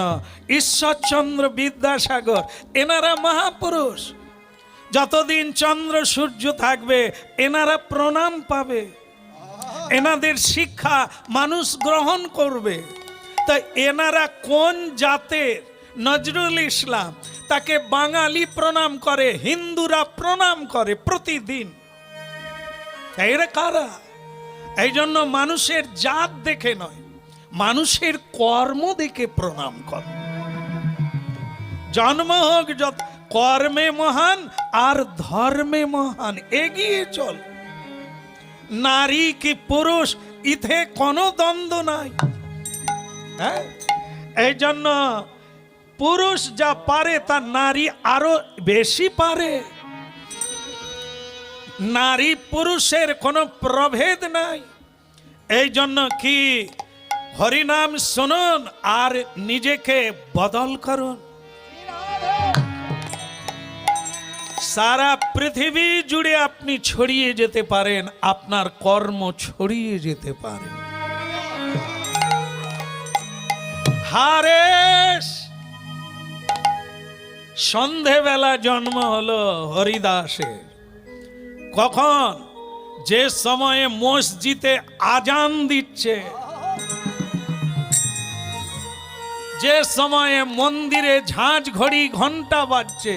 ঈশ্বরচন্দ্র বিদ্যাসাগর, এনারা মহাপুরুষ। যতদিন চন্দ্র সূর্য থাকবে এনারা প্রণাম পাবে, এনাদের শিক্ষা মানুষ গ্রহণ করবে। তাই এনারা কোন জাতের? নজরুল ইসলাম, তাকে বাঙালি প্রণাম করে, হিন্দুরা প্রণাম করে প্রতিদিন। এরা কারা? এই জন্য মানুষের জাত দেখে নয়, মানুষের কর্ম দেখে প্রণাম করে। জন্ম হোক যত, কর্মে মহান আর ধর্মে মহান। এগিয়ে চল। নারী কি পুরুষ, ইথে কোনো দ্বন্দ্ব নাই। হ্যাঁ, এই জন্য পুরুষ যা পারে তা নারী আরো বেশি পারে। নারী পুরুষের কোনো প্রভেদ নাই। এই জন্য কি হরিনাম শুনুন আর নিজেকে বদল করুন। সারা পৃথিবী জুড়ে আপনি ছড়িয়ে যেতে পারেন, আপনার কর্ম ছড়িয়ে যেতে পারে। হারেশ সন্ধেবেলা জন্ম হলো হরিদাসের। কখন? যে সময়ে মসজিদে আজান দিচ্ছে, যে সময়ে মন্দিরে ঝাঁঝ ঘড়ি ঘন্টা বাজছে,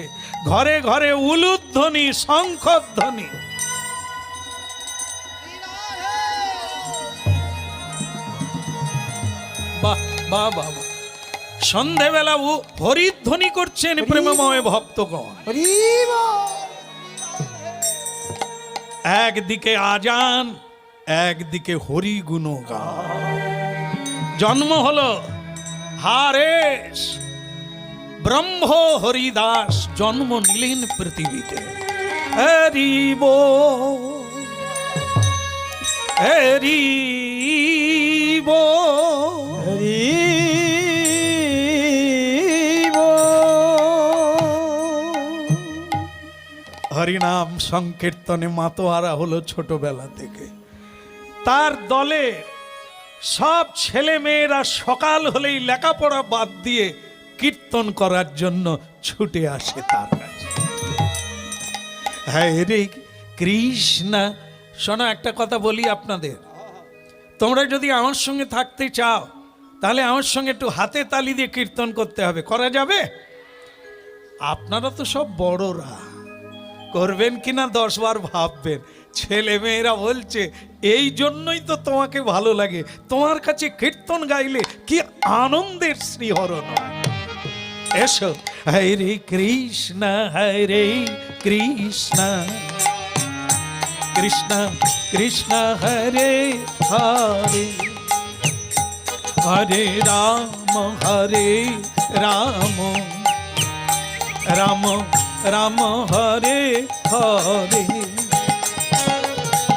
ঘরে ঘরে উলুধ্বনি শঙ্খধ্বনি, বাহ বাহ বাহ, সন্ধেবেলা হরিধ্বনি করছেন প্রেমময় ভক্তগণ। হরি বল। একদিকে আজান, একদিকে হরি গুণগান। জন্ম হলো হারেশ, ব্রহ্ম হরিদাস জন্ম নিলেন পৃথিবীতে। হরি বল, হরি বল। হরি হরিনাম সংকীর্তনে মাতোয়ারা হলো ছোটবেলা থেকে। তার দলে সব ছেলে মেয়েরা সকাল হলেই লেখাপড়া বাদ দিয়ে কীর্তন করার জন্য ছুটে আসে তার কাছে। হরে কৃষ্ণ। শোনো, একটা কথা বলি আপনাদের, তোমরা যদি আমার সঙ্গে থাকতে চাও তাহলে আমার সঙ্গে একটু হাতে তালি দিয়ে কীর্তন করতে হবে। করা যাবে? আপনারা তো সব বড়রা, করবেন কিনা 10 বার ভাববেন। ছেলে মেয়েরা বলছে এই জন্যই তো তোমাকে ভালো লাগে, তোমার কাছে কীর্তন গাইলে কি আনন্দের শ্রীহরণ হয়। এসো। হরে কৃষ্ণ হরে কৃষ্ণ কৃষ্ণ কৃষ্ণ হরে হরে, হরে রাম রাম রাম হরে হরে।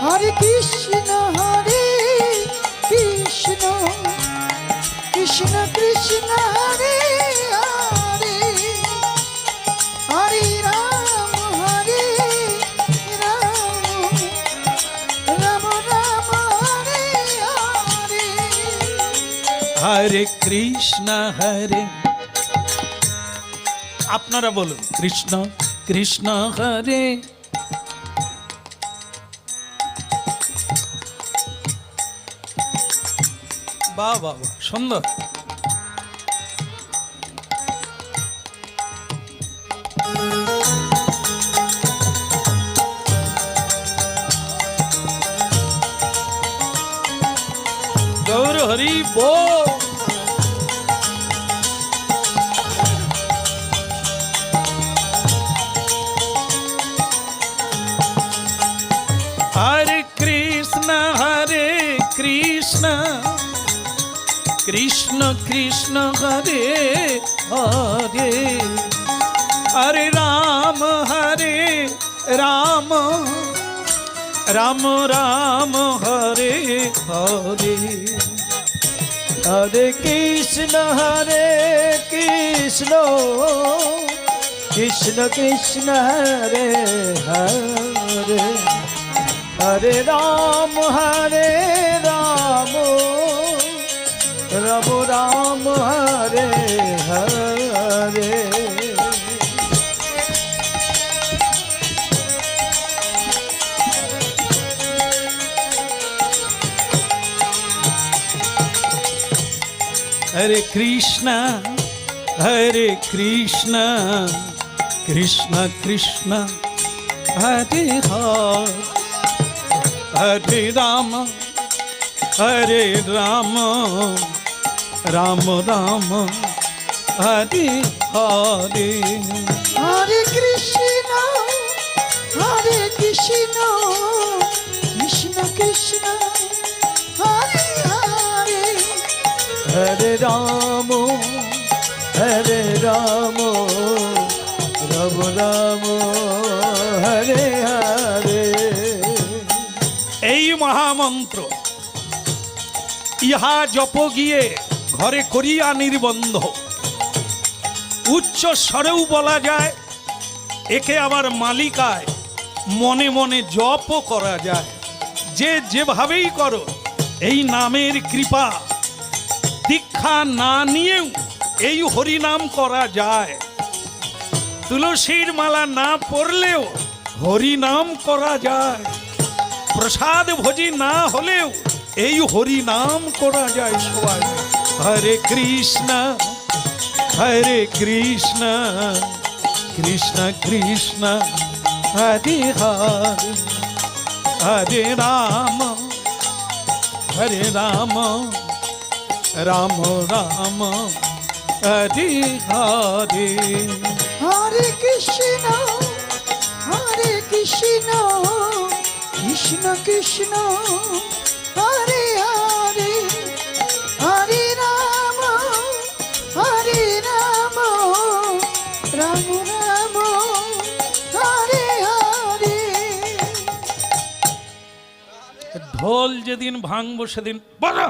হরে কৃষ্ণ কৃষ্ণ কৃষ্ণ হরে হরে, হরে রাম রাম রাম হরে হরে। হরে কৃষ্ণ হরে, আপনারা বলুন কৃষ্ণ কৃষ্ণ হরে। বাহ বাহ বাহ, সুন্দর। গৌর হরি বল। হরে কৃষ্ণ কৃষ্ণ কৃষ্ণ হরে হরে, হরে রাম রাম রাম রাম হরে হরে, হরে কৃষ্ণ কৃষ্ণ কৃষ্ণ হরে হরে, হরে রাম রাম রাম হরে হরে। हरे कृष्णा कृष्ण कृष्ण हरे हरे राम राम राम हरे हरे। हरे कृष्ण कृष्ण कृष्ण हरे हरे, हरे राम राम राम हरे हरे। মহামন্ত্র, ইহা জপ গিয়ে ঘরে করিয়া নির্বন্ধ। উচ্চ স্বরেও বলা যায়, একে আবার মালিকায় মনে মনে জপও করা যায়। যে যেভাবেই করো, এই নামের কৃপা দীক্ষা না নিয়েও এই হরিনাম করা যায়। তুলসীর মালা না পড়লেও হরিনাম করা যায়। প্রসাদ ভোজি না হলেও এই হরিনাম করা যায় সবাই। হরে কৃষ্ণ হরে কৃষ্ণ কৃষ্ণ কৃষ্ণ হরে হরে, হরে রাম রাম রাম হরে হরে। হরে কৃষ্ণ কৃষ্ণ কৃষ্ণ হরে হরে, হরে রাম রাম রাম হরে হরে। ঢোল যেদিন ভাঙবো সেদিন বলো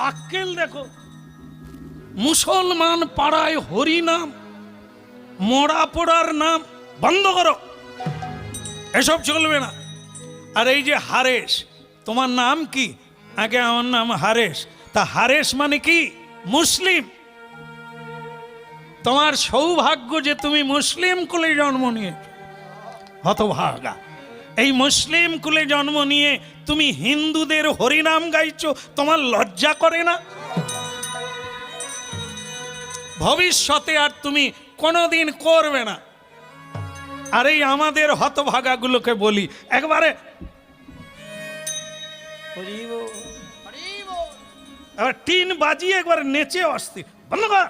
আক্কেল দেখো। মুসলমান পাড়ায় হরি নাম, মরা পোড়ার নাম বন্ধ করো, এসব চলবে না। আর এই যে হারেস, তোমার নাম কি? আগে আমার নাম হারেস। তা হারেস মানে কি? মুসলিম। তোমার সৌভাগ্য যে তুমি মুসলিম কুলে জন্ম নিয়ে, হতভাগা। এই মুসলিম কুলে জন্ম নিয়ে তুমি হিন্দুদের হরিনাম গাইছো, তোমার লজ্জা করে না? ভবিষ্যতে আর তুমি কোনোদিন করবে না। আর এই আমাদের হতভাগাগুলোকে বলি একবারে এবার টিন বাজিয়ে একবার নেচে অস্থির বন্ধ কর।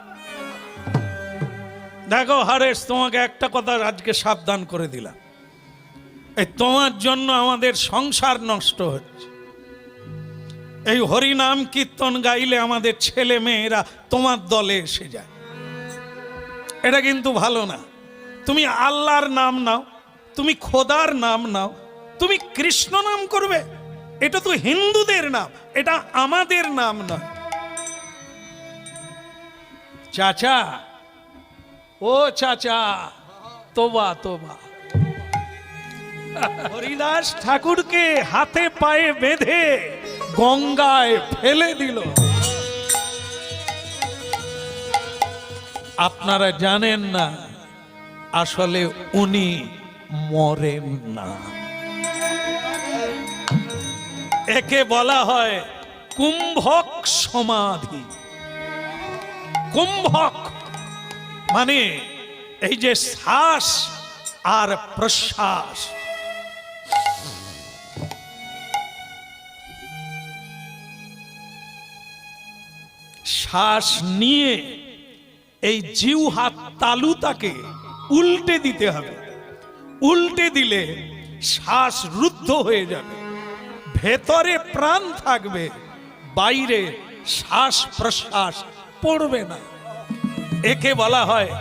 দেখো হারেস, তোমাকে একটা কথা আজকে সাবধান করে দিলাম, এই তোমার জন্য আমাদের সংসার নষ্ট হচ্ছে। এই হরিনাম কীর্তন গাইলে আমাদের ছেলে মেয়েরা তোমার দলে এসে যায়, এটা কিন্তু ভালো না। তুমি আল্লাহর নাম নাও, তুমি খোদার নাম নাও, তুমি কৃষ্ণ নাম করবে, এটা তো হিন্দুদের নাম, এটা আমাদের নাম নয়। চাচা, ও চাচা, তোবা তোবা। হরিদাস ঠাকুরকে হাতে পায়ে বেঁধে গঙ্গায় ফেলে দিল। আপনারা জানেন না, আসলে উনি মরেন না। একে বলা হয় কুম্ভক সমাধি। কুম্ভক মানে এই যে শ্বাস আর প্রশ্বাস, শ্বাস নিয়ে এই জিহ্বার তালুটাকে উল্টে দিতে হবে। উল্টে দিলে শ্বাস রুদ্ধ হয়ে যাবে, ভেতরে প্রাণ থাকবে, বাইরে শ্বাস প্রশ্বাস পড়বে না। একে বলা হয়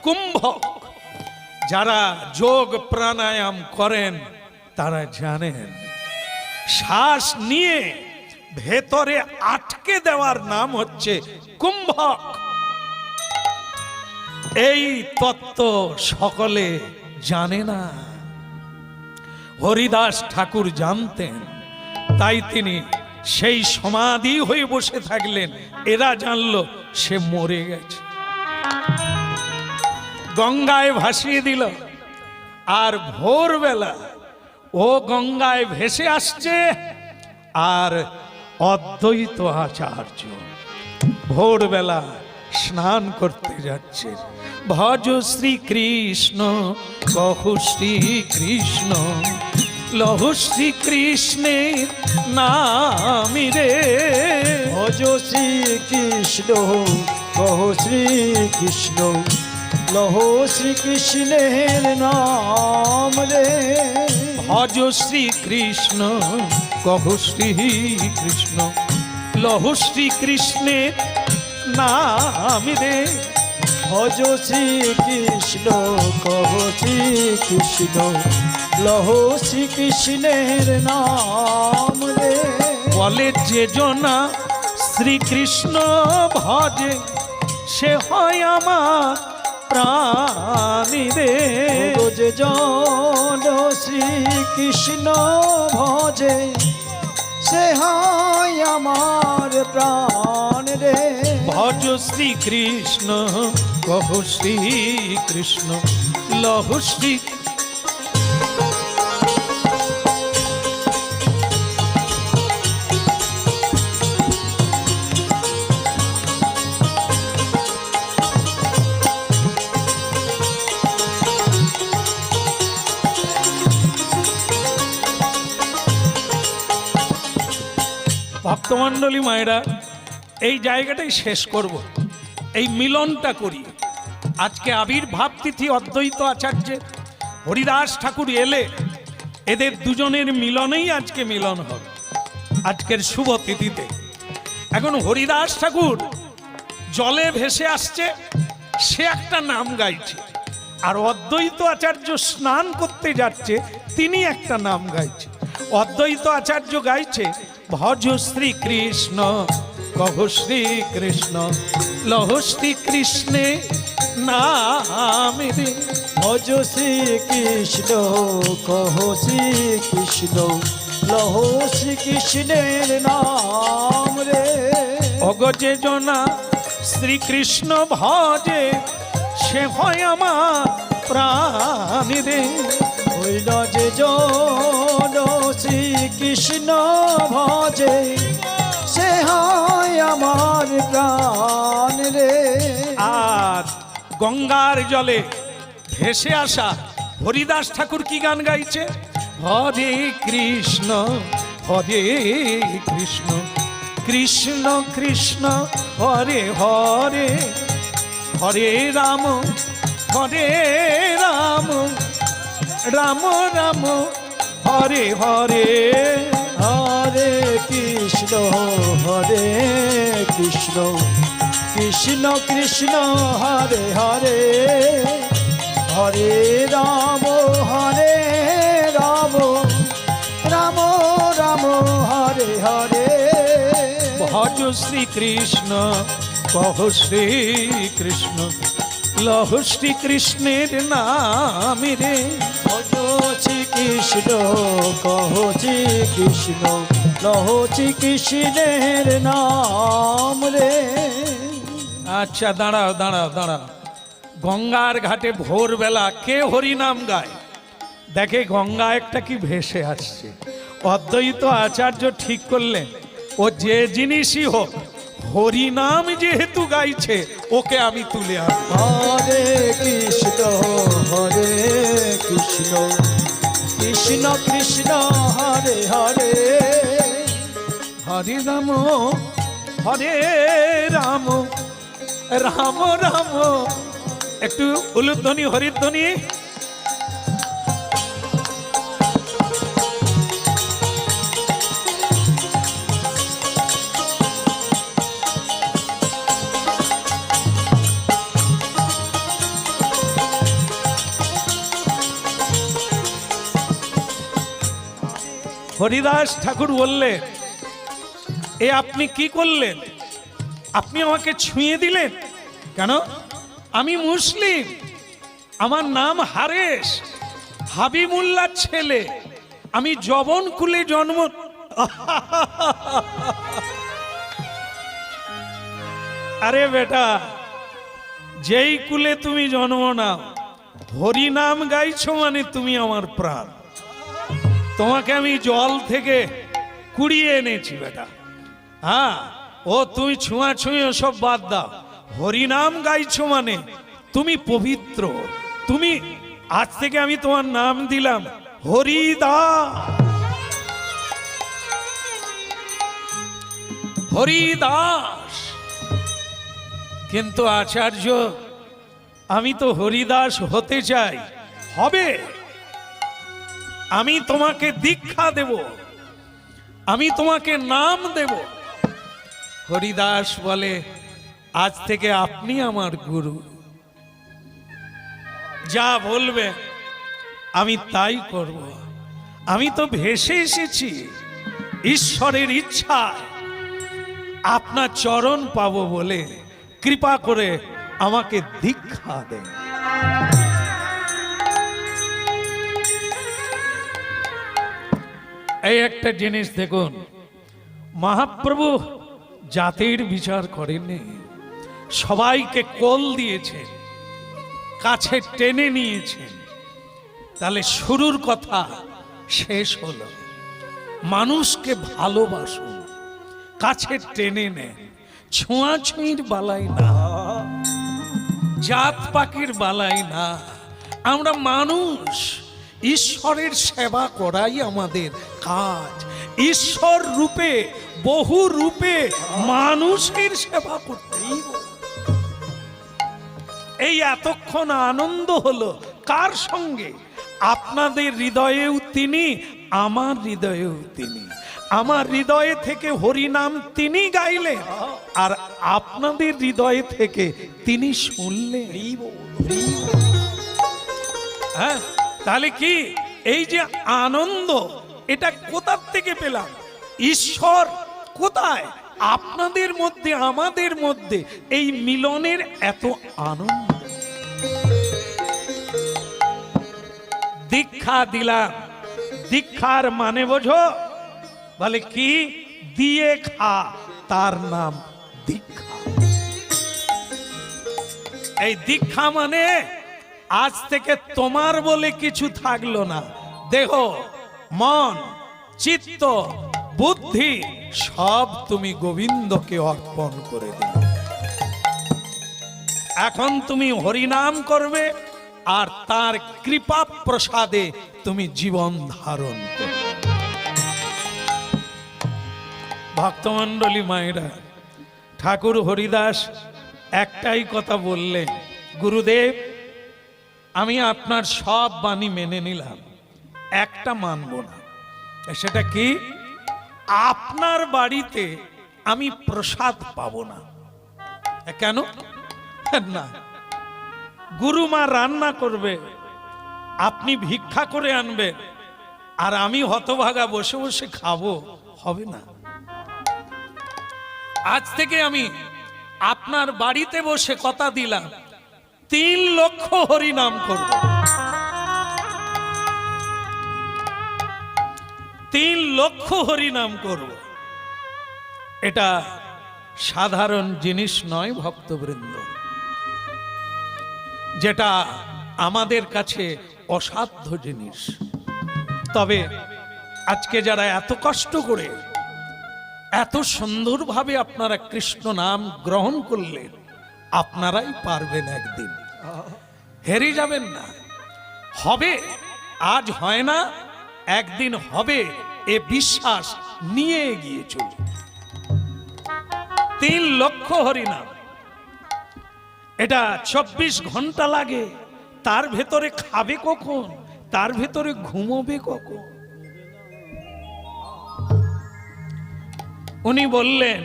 কুম্ভক। যারা যোগ প্রাণায়াম করেন তারা জানেন, শ্বাস নিয়ে ভেতরে আটকে দেওয়ার নাম হচ্ছে কুম্ভক। এই তত্ত্ব সকলে জানে না, হরিদাস ঠাকুর জানতেন, তাই তিনি সেই সমাধি হয়ে বসে থাকলেন। এরা জানলো সে মরে গেছে, গঙ্গায় ভাসিয়ে দিল। আর ভোরবেলা ও গঙ্গায় ভেসে আসছে, আর অদ্বৈত আচার্য ভোরবেলা স্নান করতে যাচ্ছে। ভজ শ্রীকৃষ্ণ কহু শ্রীকৃষ্ণ, লহু শ্রীকৃষ্ণের নামি রে। ভজ শ্রীকৃষ্ণ কহ শ্রীকৃষ্ণ, লহ শ্রীকৃষ্ণের নাম রে। ভজ শ্রীকৃষ্ণ কহু শ্রীকৃষ্ণ, লহু শ্রীকৃষ্ণের নামি রে। ভজ শ্রীকৃষ্ণ কহ শ্রীকৃষ্ণ, লহ শ্রীকৃষ্ণের নাম রে। বলে যে জনা শ্রীকৃষ্ণ ভজে সে হয় আমার প্রাণী রে। যে জন শ্রীকৃষ্ণ ভজে সে হয় আমার প্রাণ রে। ভজ শ্রীকৃষ্ণ কহ শ্রীকৃষ্ণ লহ শ্রী। ভক্তমণ্ডলী মায়েরা, এই জায়গাটাই শেষ করব, এই মিলনটা করি। আজকে আবির্ভাব তিথি অদ্বৈত আচার্যের, হরিদাস ঠাকুর এলে এদের দুজনের মিলনেই আজকে মিলন হবে আজকের শুভ তিথিতে। এখন হরিদাস ঠাকুর জলে ভেসে আসছে, সে একটা নাম গাইছে, আর অদ্বৈত আচার্য স্নান করতে যাচ্ছে, তিনি একটা নাম গাইছে। অদ্বৈত আচার্য গাইছে ভজ শ্রীকৃষ্ণ কহ শ্রীকৃষ্ণ লহ শ্রীকৃষ্ণে নাম রে। ভজ শ্রীকৃষ্ণ কহ শ্রীকৃষ্ণ লহ শ্রীকৃষ্ণের নাম রে। অগজে জনা শ্রীকৃষ্ণ ভজে সে হয় আমার প্রাণী রে। হইল যে জন শ্রীকৃষ্ণ ভজে সে হয় আমার প্রাণ রে। আর গঙ্গার জলে ভেসে আসা হরিদাস ঠাকুর কি গান গাইছে? হরে কৃষ্ণ হরে কৃষ্ণ কৃষ্ণ কৃষ্ণ হরে হরে হরে রাম রাম রাম হরে হরে। হরে কৃষ্ণ হরে কৃষ্ণ কৃষ্ণ কৃষ্ণ হরে হরে হরে রাম রাম রাম হরে হরে। ভজ শ্রীকৃষ্ণ কহ শ্রীকৃষ্ণ লহ শ্রীকৃষ্ণের নাম রে। ভজ শ্রীকৃষ্ণ কহ শ্রীকৃষ্ণ লহ শ্রীকৃষ্ণের নাম রে। আচ্ছা দাঁড়াও দাঁড়াও দাঁড়াও, গঙ্গার ঘাটে ভোরবেলা কে হরিনাম গায়? দেখে গঙ্গা একটা কি ভেসে আসছে। অদ্বৈত আচার্য ঠিক করলেন ও যে জিনিসই হোক হরিনাম যেহেতু গাইছে ওকে আমি তুলে আনব। হরে কৃষ্ণ কৃষ্ণ কৃষ্ণ হরে হরে হরে রাম রাম রাম। একটু উলুধ্বনি হরিধ্বনি। হরিদাস ঠাকুর বললেন, এ আপনি কি করলেন? আপনি আমাকে ছুঁয়ে দিলেন কেন? আমি মুসলিম, আমার নাম হারেস, হাবিবুল্লাহর ছেলে, আমি যবন কুলে জন্ম। আরে বেটা, যেই কুলে তুমি জন্ম নাও, হরি নাম গাইছো মানে তুমি আমার প্রাণ। তোমাকে আমি জল থেকে কুড়িয়ে এনেছি বেটা। হ্যাঁ, ও তুমি ছুঁয়াছুঁয়ি সব বাদ দাও, হরিনাম গাইছো মানে তুমি পবিত্র। তুমি আজ থেকে আমি তোমার নাম দিলাম হরিদাস। হরিদাস। কিন্তু আচার্য, আমি তো হরিদাস হতে চাই। হবে, আমি তোমাকে দীক্ষা দেব, আমি তোমাকে নাম দেব। হরিদাস বলে, আজ থেকে আপনি আমার গুরু, যা বলবে আমি তাই করব। আমি তো ভেসে এসেছি ঈশ্বরের ইচ্ছা আপনার চরণ পাবো বলে, কৃপা করে আমাকে দীক্ষা দেন। এই একটা জিনিস দেখুন, মহাপ্রভু জাতির বিচার করেননি, সবাইকে কোল দিয়েছেন, কাছে টেনে নিয়েছেন। তাহলে শুরুর কথা শেষ হলো, মানুষকে ভালোবাসুন, কাছে টেনে নেন, ছোঁয়াছুঁয়ির বালাই না, জাত পাখির বালাই না। আমরা মানুষ, ঈশ্বরের সেবা করাই আমাদের কাজ। ঈশ্বর রূপে বহু রূপে মানুষের সেবা করতেই। এই এতক্ষণ আনন্দ হলো কার সঙ্গে? আপনাদের হৃদয়েও তিনি, আমার হৃদয়েও তিনি। আমার হৃদয়ে থেকে হরিনাম তিনি গাইলেন, আর আপনাদের হৃদয়ে থেকে তিনি শুনলেন। হ্যাঁ, তাহলে কি এই যে আনন্দ, এটা কোথার থেকে পেলাম? ঈশ্বর কোথায়? আপনাদের মধ্যে, আমাদের মধ্যে এই মিলনের এত আনন্দ। দীক্ষা দিলাম, দীক্ষার মানে বোঝো? বলে কি? দিয়ে খা, তার নাম দীক্ষা। এই দীক্ষা মানে আজ থেকে তোমার বলে কিছু থাকলো না। দেহ, মন, চিত্ত, বুদ্ধি সব তুমি গোবিন্দকে অর্পণ করে দিলে। এখন তুমি হরিনাম করবে, আর তার কৃপা প্রসাদে তুমি জীবন ধারণ করবে। ভক্তমণ্ডলী মায়েরা, ঠাকুর হরিদাস একটাই কথা বললেন, গুরুদেব আমি আপনার সব বাণী মেনে নিলাম, একটা মানব না। সেটা কি? আপনার বাড়িতে আমি প্রসাদ পাবো না। কেন? না, গুরুমা রান্না করবে, আপনি ভিক্ষা করে আনবেন, আর আমি হতভাগা বসে বসে খাবো, হবে না। আজ থেকে আমি আপনার বাড়িতে বসে কথা দিলাম 3 লক্ষ হরিনাম করব। 3 লক্ষ হরিনাম করব। এটা সাধারণ জিনিস নয় ভক্তবৃন্দ, যেটা আমাদের কাছে অসাধ্য জিনিস। তবে আজকে যারা এত কষ্ট করে এত সুন্দরভাবে আপনারা কৃষ্ণ নাম গ্রহণ করলেন, আপনারাই পারবেন, একদিন হেরে যাবেন না। হবে, আজ হয় না, একদিন হবে, এ বিশ্বাস নিয়ে এগিয়ে চলুন। 3 লক্ষ হরিনাম, এটা 24 ঘন্টা লাগে। তার ভেতরে খাবে কখন? তার ভেতরে ঘুমোবে কখন? উনি বললেন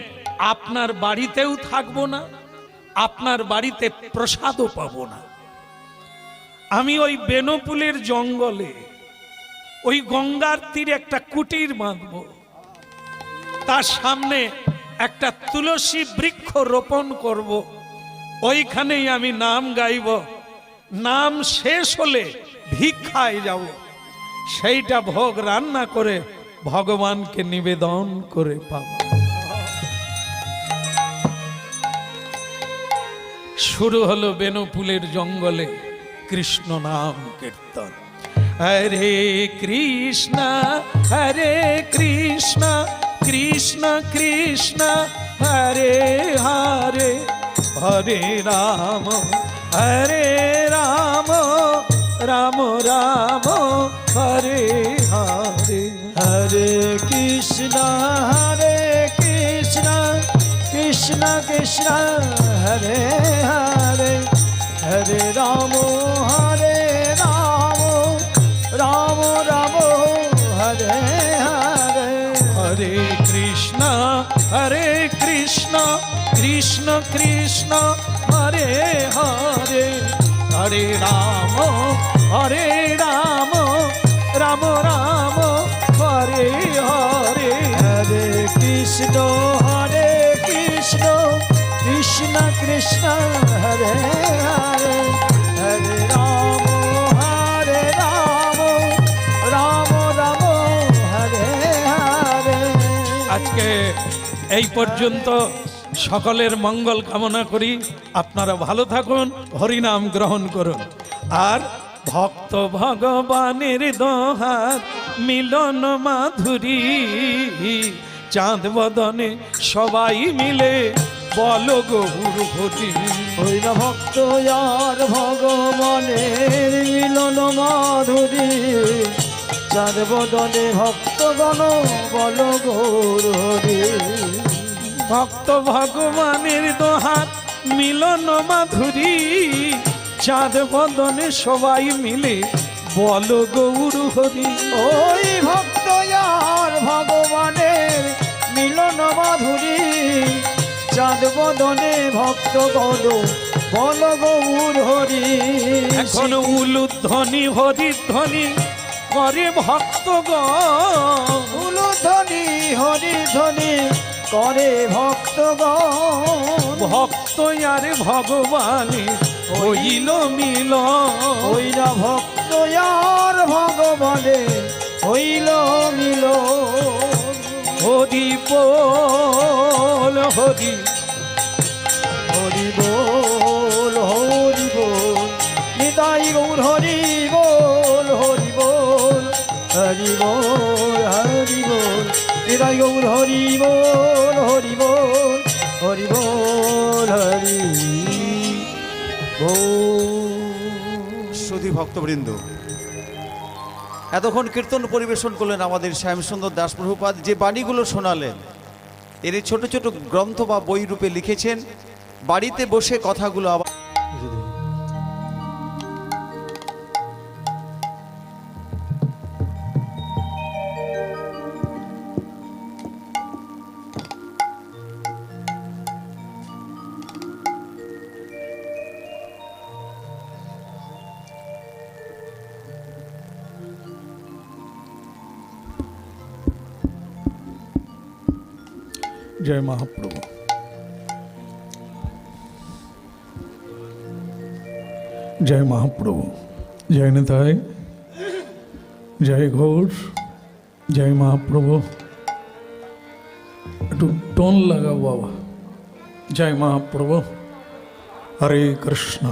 আপনার বাড়িতেও থাকবো না, আপনার বাড়িতে প্রসাদও পাবো না। আমি ওই বেনপুলের জঙ্গলে, ওই গঙ্গার তীরে একটা কুটির বাঁধব, তার সামনে একটা তুলসী বৃক্ষ রোপণ করব, ওইখানেই আমি নাম গাইব। নাম শেষ হলে ভিক্ষায় যাব, সেইটা ভোগ রান্না করে ভগবানকে নিবেদন করে পাব। শুরু হলো বেনপুলের জঙ্গলে কৃষ্ণ নাম কীর্তন। হরে কৃষ্ণ কৃষ্ণ কৃষ্ণ হরে হরে, হরে রাম রাম রাম হরে হরে, হরে কৃষ্ণ কৃষ্ণ কৃষ্ণ হরে হরে, হরে রাম রাম রাম হরে হরে, হরে কৃষ্ণ কৃষ্ণ কৃষ্ণ হরে হরে, হরে রাম রাম রাম হরে হরে, হরে কৃষ্ণ কৃষ্ণ কৃষ্ণ হরে হরে, হরে রাম রাম রাম হরে হরে। আজকে এই পর্যন্ত সকলের মঙ্গল কামনা করি। আপনারা ভালো থাকুন, হরিনাম গ্রহণ করুন। আর ভক্ত ভগবানের দোহার মিলন মাধুরী, চাঁদ বদনে সবাই মিলে বলো গৌর হরি। ওই না ভক্ত আর ভগবানের মিলন মাধুরী, চাঁদ বদনে ভক্তগণ বল গৌর হরি। ভক্ত ভগবানের দোহার মিলন মাধুরী, চাঁদ বদনে সবাই মিলে বলো গৌর হরি। ওই ভক্ত আর ভগবানের মিলন মাধুরী, চাঁদ বদনে ভক্তগণ বল গৌর হরি। এখন উলুধ্বনি হরিধ্বনি করে ভক্তগণ, উলুধ্বনি হরিধ্বনি করে ভক্তগণ, ভক্ত আর ভগবানে হইল মিল। ওই না ভক্ত আর ভগবানে হইল মিল। হরি বল হরি, হরি বল হরি বল, নিতাই গৌর হরি বল হরি বল, হরি বল হরি বল, নিতাই গৌর হরি বল হরি বল, হরি বল হরি বল। সুধী ভক্তবৃন্দ, এতক্ষণ কীর্তন পরিবেশন করলেন আমাদের শ্যামসুন্দর দাস প্রভুপাদ। যে বাণীগুলো শোনালেন এর ছোট ছোট গ্রন্থ বা বই রূপে লিখেছেন। বাড়িতে বসে কথাগুলো আবার জয় মহাপ্রভু। জয় মহাপ্রভু, জয় নিতাই, জয় ঘোষ, জয় মহাপ্রভু। একটু টোন লাগাও বাবা। জয় মহাপ্রভু, হরে কৃষ্ণ।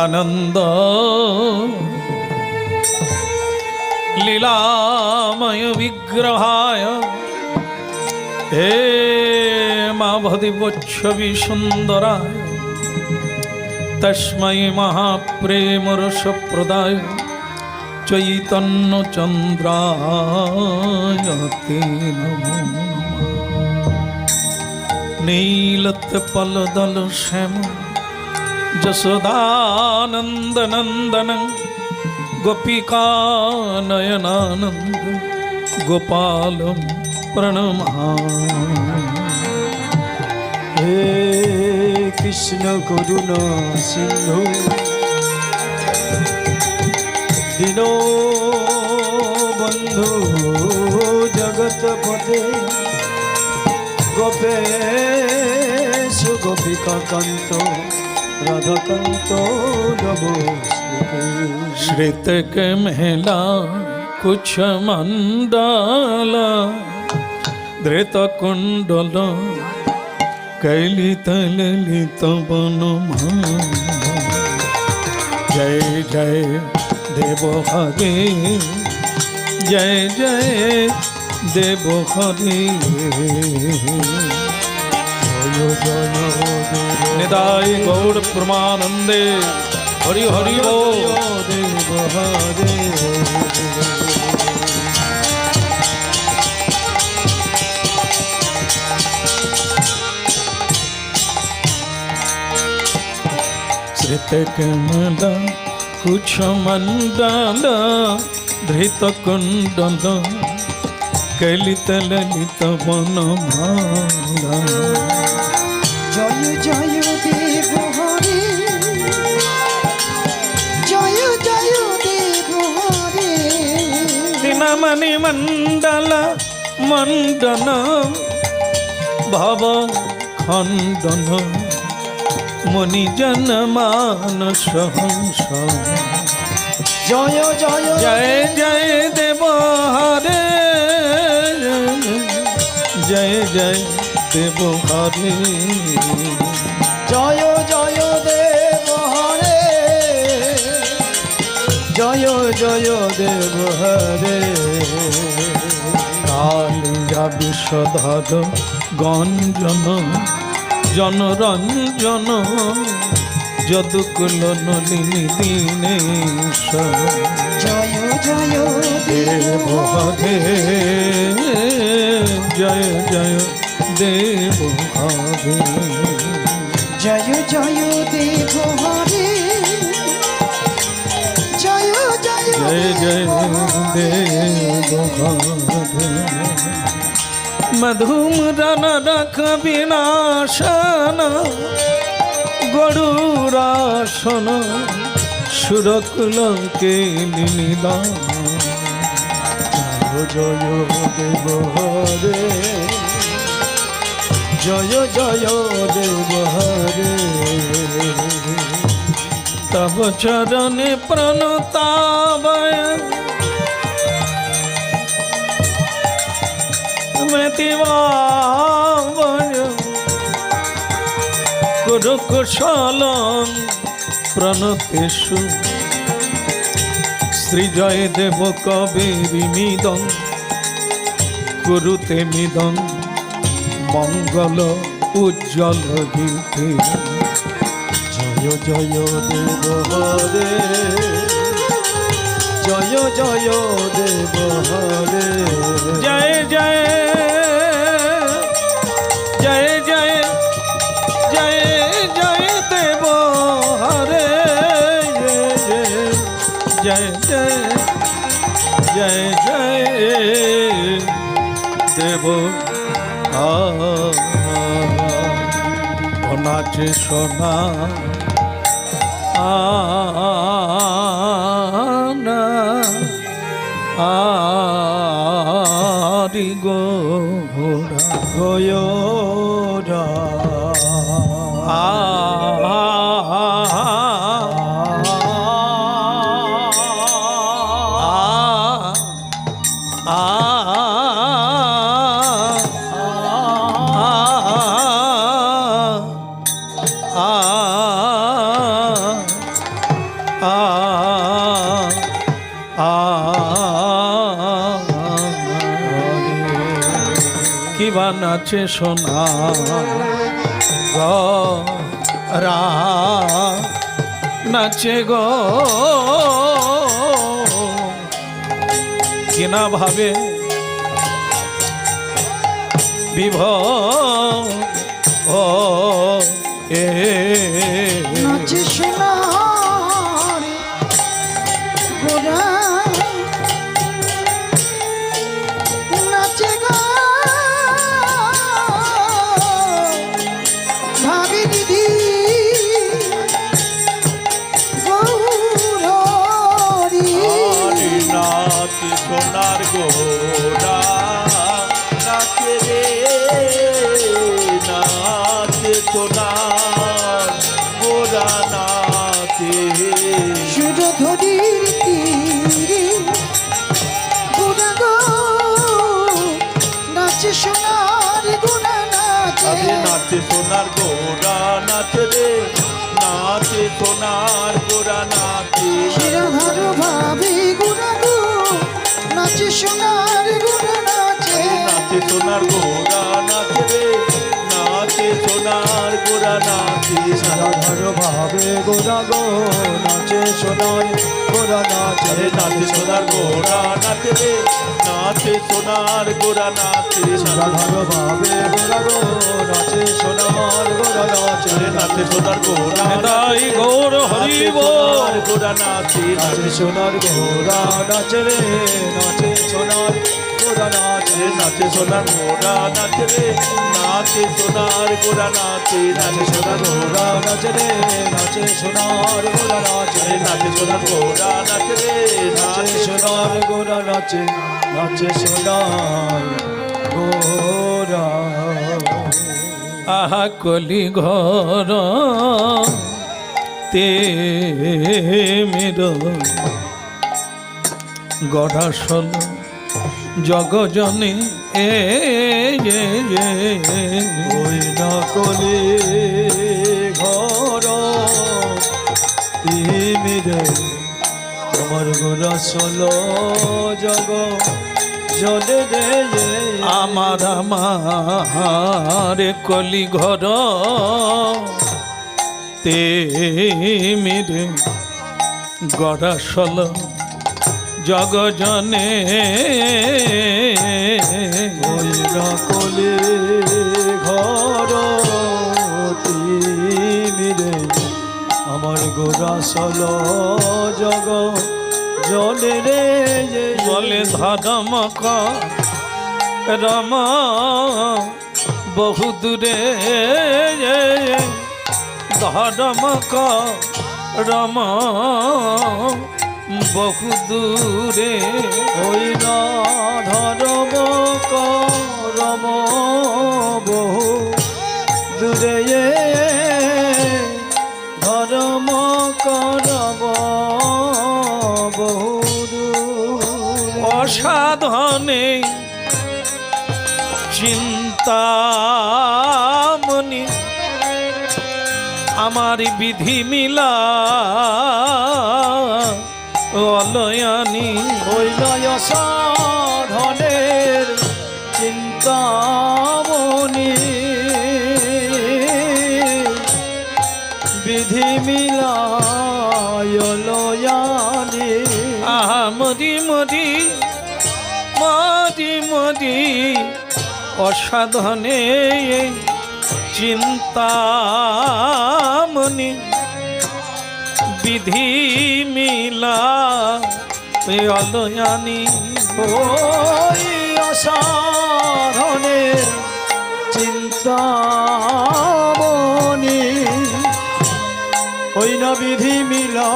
आनंद लीलामय विग्रहाय हे माभदिवच्छवि सुंदराय तस्मै महाप्रेमरसप्रदाय चैतन्य चंद्राय ते नमो नमः। नीलतपलदल श्याम जसोदानंद नंदन गोपिका नयनानंद गोपाल प्रणमामि। हे कृष्ण करुणा सिंधु दीनो बंधु जगतपते गोपेश गोपिका कांत राधाकांत नमोस्तुते। श्रित के महिला कुछ मंडला धृत कुंडल कैलित ललित बनमाला। जय जय देव हरे, जय जय देव हरे। निदाय गौड़ प्रमानंदे हरि हरि बोल। देव हरे श्रित कमल कुछ मंडल धृत कुंडल কেলিতে ললিত বন ভাঙা জয় জয় দেব হরে, জয় জয় দেব হরে। দিনমণি মণ্ডল মণ্ডন ভব খণ্ডন মুনিজন মানস হংস জয় জয় জয় জয় দেব হরে, জয় জয় দেব হরে, জয় জয় দেব হরে, জয় জয় দেব হরে। কালিয়া বিষধর গঞ্জন জনরঞ্জন যদুকুল নলিনী দীনেশ জয় জয় দেব হরে, জয় জয় দেব হরে, জয় জয় দেব হরে, জয় জয় জয় জয় দেব হরে। মধুমরণ রখ বিনাশন গরুরাসন সুরকুল কেলিনিদান জয় দেব হরে, জয় জয় দেব হরে। তব চরণে প্রণতাবয় মেতিবাবয় কুরু কুশলং প্রণতেষু শ্রী জয় দেব কবিরিমিদং কুরুতে মিদং মঙ্গল উজ্জ্বল গীতে জয় জয় দেব হরে, জয় জয় দেব হরে। জয় জয় জয় জয় জয় জয় দেব হরে, জয় জয় জয় জয় দেব নাচে সোনা আনা আরি গোরা গয়োরা কিবা নাচে সোনা রা নাচে গো কিনা ভাবে বিভ ও এ নাচে সোনার গোরা, নাচে গো ভাবি দিদি গৌরী। নাচ সোনার গোরা নাচে রে, নাচ সোনার গোরা নাচে। সুরধরির তীরে গোরা গো নাচে সোনার গোরা নাচে। আরে নাচে সোনার গোরা নাচে রে, নাচে সোনার গোরা নাচে। শিরোধার ভাবি গোরা গো নাচে সোনার গোরা নাচে। নাচে সোনার গোরা নাচে রে, নাচে সোনার গোরা নাচে। সারাধার ভাবে গোরা গো নাচে সোনার গোরা নাচে। আরে নাচে সোনার গোরা নাচে রে, নাচে সোনার গোরা নাচে। সারাধার ভাবে গোরা গো নাচে সোনার গোরা নাচে। আরে নাচে সোনার গোরা তাই গৌর হরি বল গোরা নাচে। নাচে সোনার গোরা নাচে রে, নাচে সোনার গোরা নাচে নাচে সোনার গোরা নাচে রে নাচে সোনার গোরা নাচে নাচে সোনার গোরা নাচে রে নাচে সোনার গোরা নাচে নাচে সোনার গোরা নাচে রে নাচে সোনার গোরা নাচে নাচে সোনার গোরা। আহা কলি ঘর তে মের গড়াসল জগজনে ওই নকলে ঘর তিমিরে তোমার গোরা সল জগ জলে রে আমার আমার কলি ঘর তে মেরে গড়াসল জগজনে ওই নকলে ঘর তিমিরে আমার গোরা সল জগ জলে রে বলে ধর্ম রম বহু দূরে ধর্ম রম বহু দূরে ওই না ধর্ম করম বহু দূরে ধর্ম করম বহু দূরে অসাধনে চিন্তামণি আমার বিধি মিলা অলয়ানি ওই নয় সাধনের চিন্তামণি বিধি মিলায়লয়ানি আহা মরি মরি মরি মরি অসাধনে চিন্তামণি বিধি মিলা অলয়ানি ওই অসাধনের চিন্তামণি ওই না বিধি মিলা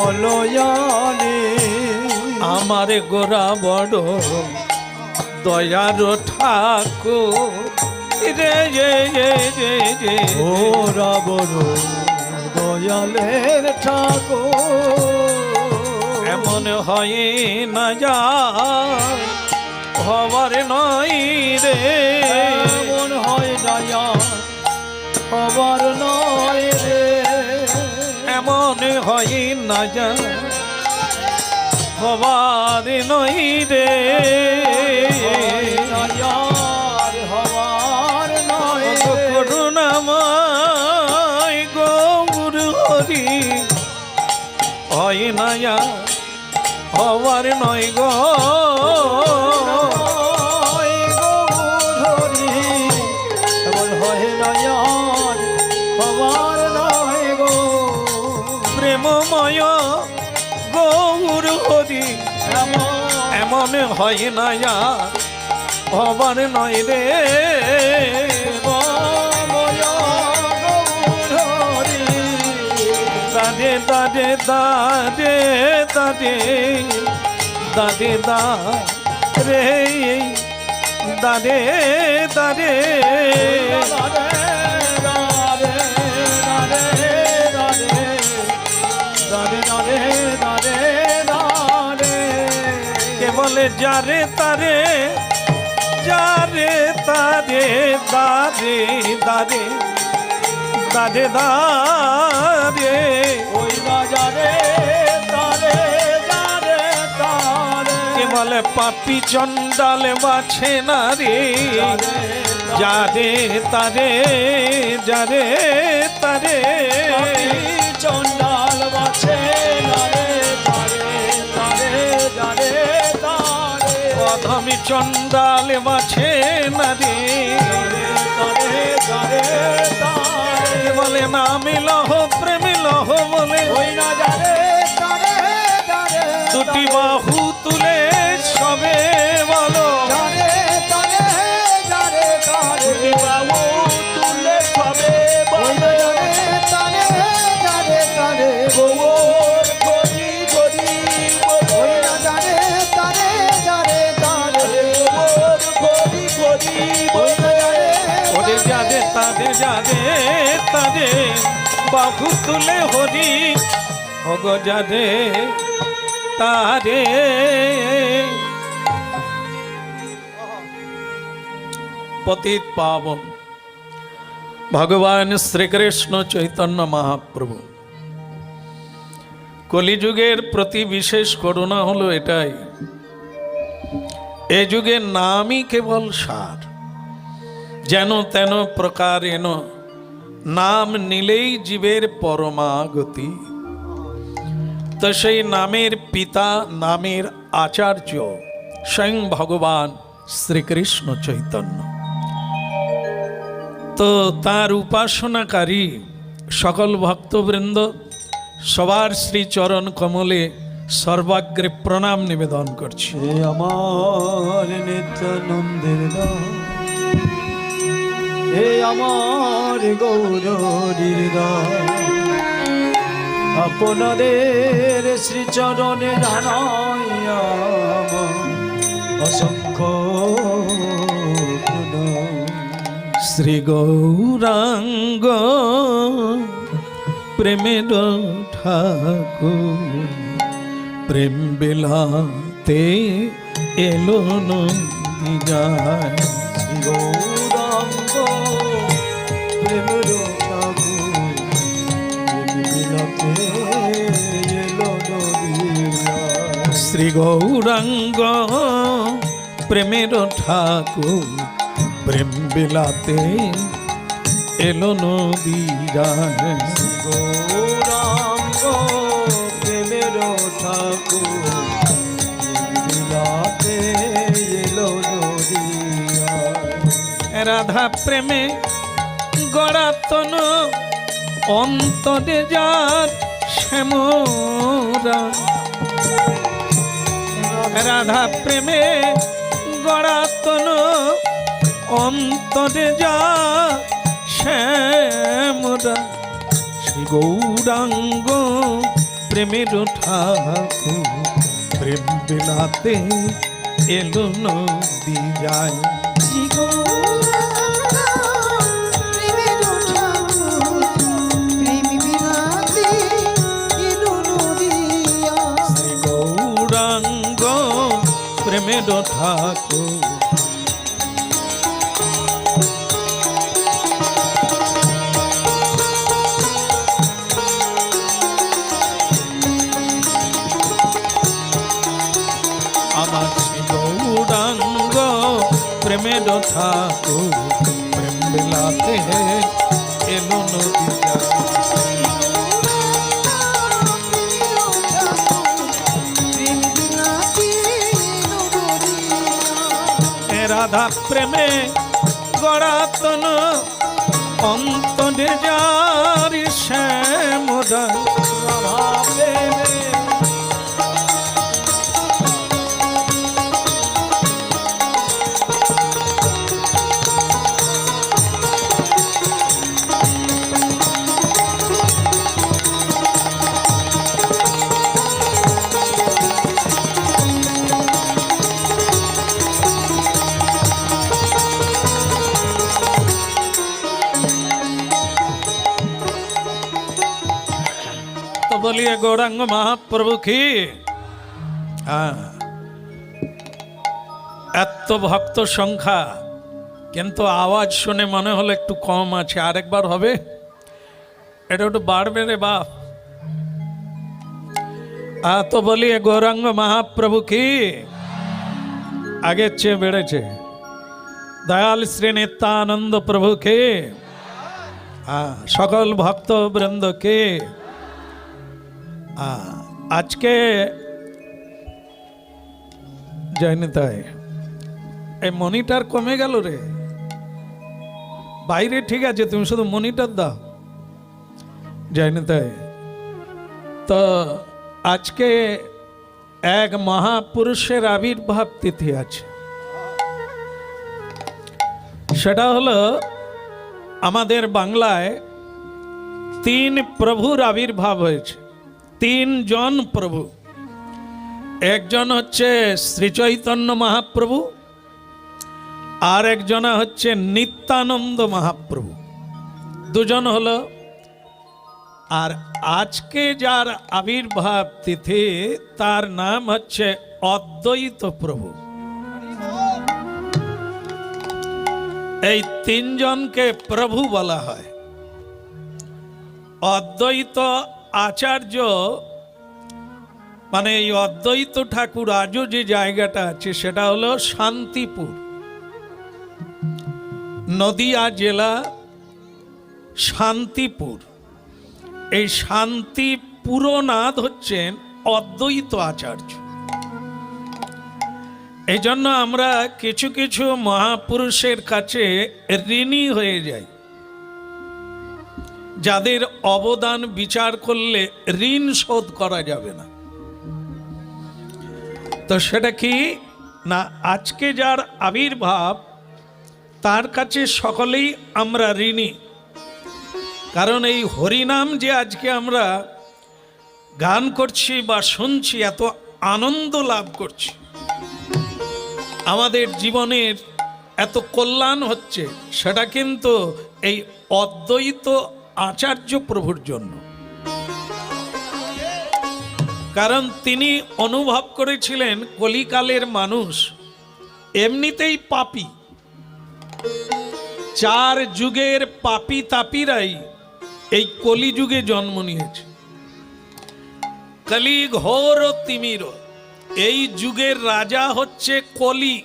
অলয়ানি আমার গোরা বড় দয়ার ঠাকুর রে রে রে রে রে ওরা বড় দয়ালের ঠাকুর এমন হয় না যায় হবার নয় রে এমন হয় দয়া খবর নয় রে এমন হয় না যায় হবার নয় রে দয়ার হবার নয় রে। করুণাময় গৌর হরি হয় না যায় হবার নয় গো ওই গৌরহরি এমন হয় নয়ন হবার নয় গো প্রেমময় গৌর হরি এমন হয় না যায় হবার নয় রে দাদে দাদে দাদে দাদে দাদে দা রে দাদে দাদে কে বলে যারে তারে যারে তারে দাদে দাদে দাদে দাদে ওই বাজারে তারে যারে তারে কে বলে পাপি চন্ডাল বাছে না রে যারে তারে যারে তারে চন্ডাল বাছে নারে তারে তারে যারে তারে অধমি চন্ডাল বাছে না রে তারে যারে তারে বলে না মিলহ প্রেমিলহ বলে ওই না যারে তারে যারে দুটি বাহু তুলে সবে বাহু তুলে হরি ভগজারে তারে পতিত পাবন ভগবান শ্রীকৃষ্ণ চৈতন্য মহাপ্রভু কলিযুগের প্রতি বিশেষ করুণা হলো এটাই, এ যুগের নামই কেবল সার, যেন তেন প্রকার এন নাম নিলেই জীবের পরমাগতি। তো সেই নামের পিতা, নামের আচার্য স্বয়ং ভগবান শ্রীকৃষ্ণ চৈতন্য। তো তার উপাসনাকারী সকল ভক্তবৃন্দ সবার শ্রীচরণ কমলে সর্বাগ্রে প্রণাম নিবেদন করছি। হে আমার নিত্যানন্দের দাস, হে আমার গৌরীর দাস, আপনাদের শ্রীচরণে জানাই আমার অসংখ্য প্রণাম। শ্রী গৌরাঙ্গ প্রেমের ঠাকুর প্রেম বিলাতে এলো নদী যায়। শ্রী গৌরাঙ্গ প্রেমের ঠাকুর প্রেম বিলাতে এলো নদীয়ায়। শ্রী গৌরাঙ্গ প্রেমের ঠাকুর প্রেম বিলাতে এলো নদী যায়। গৌরাঙ্গ প্রেমের ঠাকুর বিলাতে এলো নদীয়ায়। রাধা প্রেমে গড়াতন অন্তরে যার শ্যামরা, রাধা প্রেমে গড়াতন অন্তরে যা শ্যামরা। শ্রী গৌরাঙ্গ প্রেমের ঠাকুর প্রেম বিলাতে এলো নদী যায়। শ্রী গৌরাঙ্গ প্রেমের ঠাকুর প্রেম বিলাতে এলো নদিয়া। শ্রী গৌরাঙ্গ প্রেমের ঠাকুর আমার শ্রী গৌরাঙ্গ প্রেমের ঠাকুর প্রেম বিলাতে এলো নদী যায়। প্রেম বিলাতে এলো নদিয়া। রাধা প্রেমে গড়াতন অন্তরে যার শ্যামরা, রাধা প্রেমে बोलिए गौरांग महाप्रभु की। এত ভক্ত সংখ্যা, কিন্তু আওয়াজ শুনে মনে হলো একটু কম আছে, আরেকবার হবে, এটা একটু বাড়বে রে বাপ। তো বলিए গৌরাঙ্গ মহাপ্রভু কি। আগের চেয়ে বেড়েছে। দয়াল শ্রী নিত্যানন্দ প্রভু কে, সকল ভক্ত বৃন্দ কে। আজকে যায়নি তাই এই মনিটর কমে গেল রে, বাইরে ঠিক আছে, তুমি শুধু মনিটর দাও। যায়নি তাই তো আজকে এক মহাপুরুষের আবির্ভাব তিথি আছে। সেটা হলো আমাদের বাংলায় তিন প্রভুর আবির্ভাব হয়েছে। তিনজন প্রভু, একজন হচ্ছে শ্রী চৈতন্য মহাপ্রভু, আর একজনা হচ্ছে নিত্যানন্দ মহাপ্রভু, দুজন হলো আর আজকে যার আবির্ভাব তিথি তার নাম হচ্ছে অদ্বৈত প্রভু। এই তিনজনকে প্রভু বলা হয়। অদ্বৈত আচার্য মানে এই অদ্বৈত ঠাকুর আজও যে জায়গাটা আছে সেটা হলো শান্তিপুর, নদিয়া জেলা শান্তিপুর। এই শান্তিপুরনাথ হচ্ছেন অদ্বৈত আচার্য। এই জন্য আমরা কিছু কিছু মহাপুরুষের কাছে ঋণী হয়ে যাই, যাদের অবদান বিচার করলে ঋণ শোধ করা যাবে না। তো সেটা কি না, আজকে যার আবির্ভাব তার কাছে সকলেই আমরা ঋণী। কারণ এই হরিনাম যে আজকে আমরা গান করছি বা শুনছি, এত আনন্দ লাভ করছি, আমাদের জীবনের এত কল্যাণ হচ্ছে, সেটা কিন্তু এই অদ্বৈত আচার্য প্রভুর জন্য। কারণ তিনি অনুভব করেছিলেন কলিকালের মানুষ এমনিতেই পাপী, চার যুগের পাপী তাপীরাই এই কলিযুগে জন্ম নিয়েছে। কলি ঘোর তিমির, এই যুগের রাজা হচ্ছে কলি,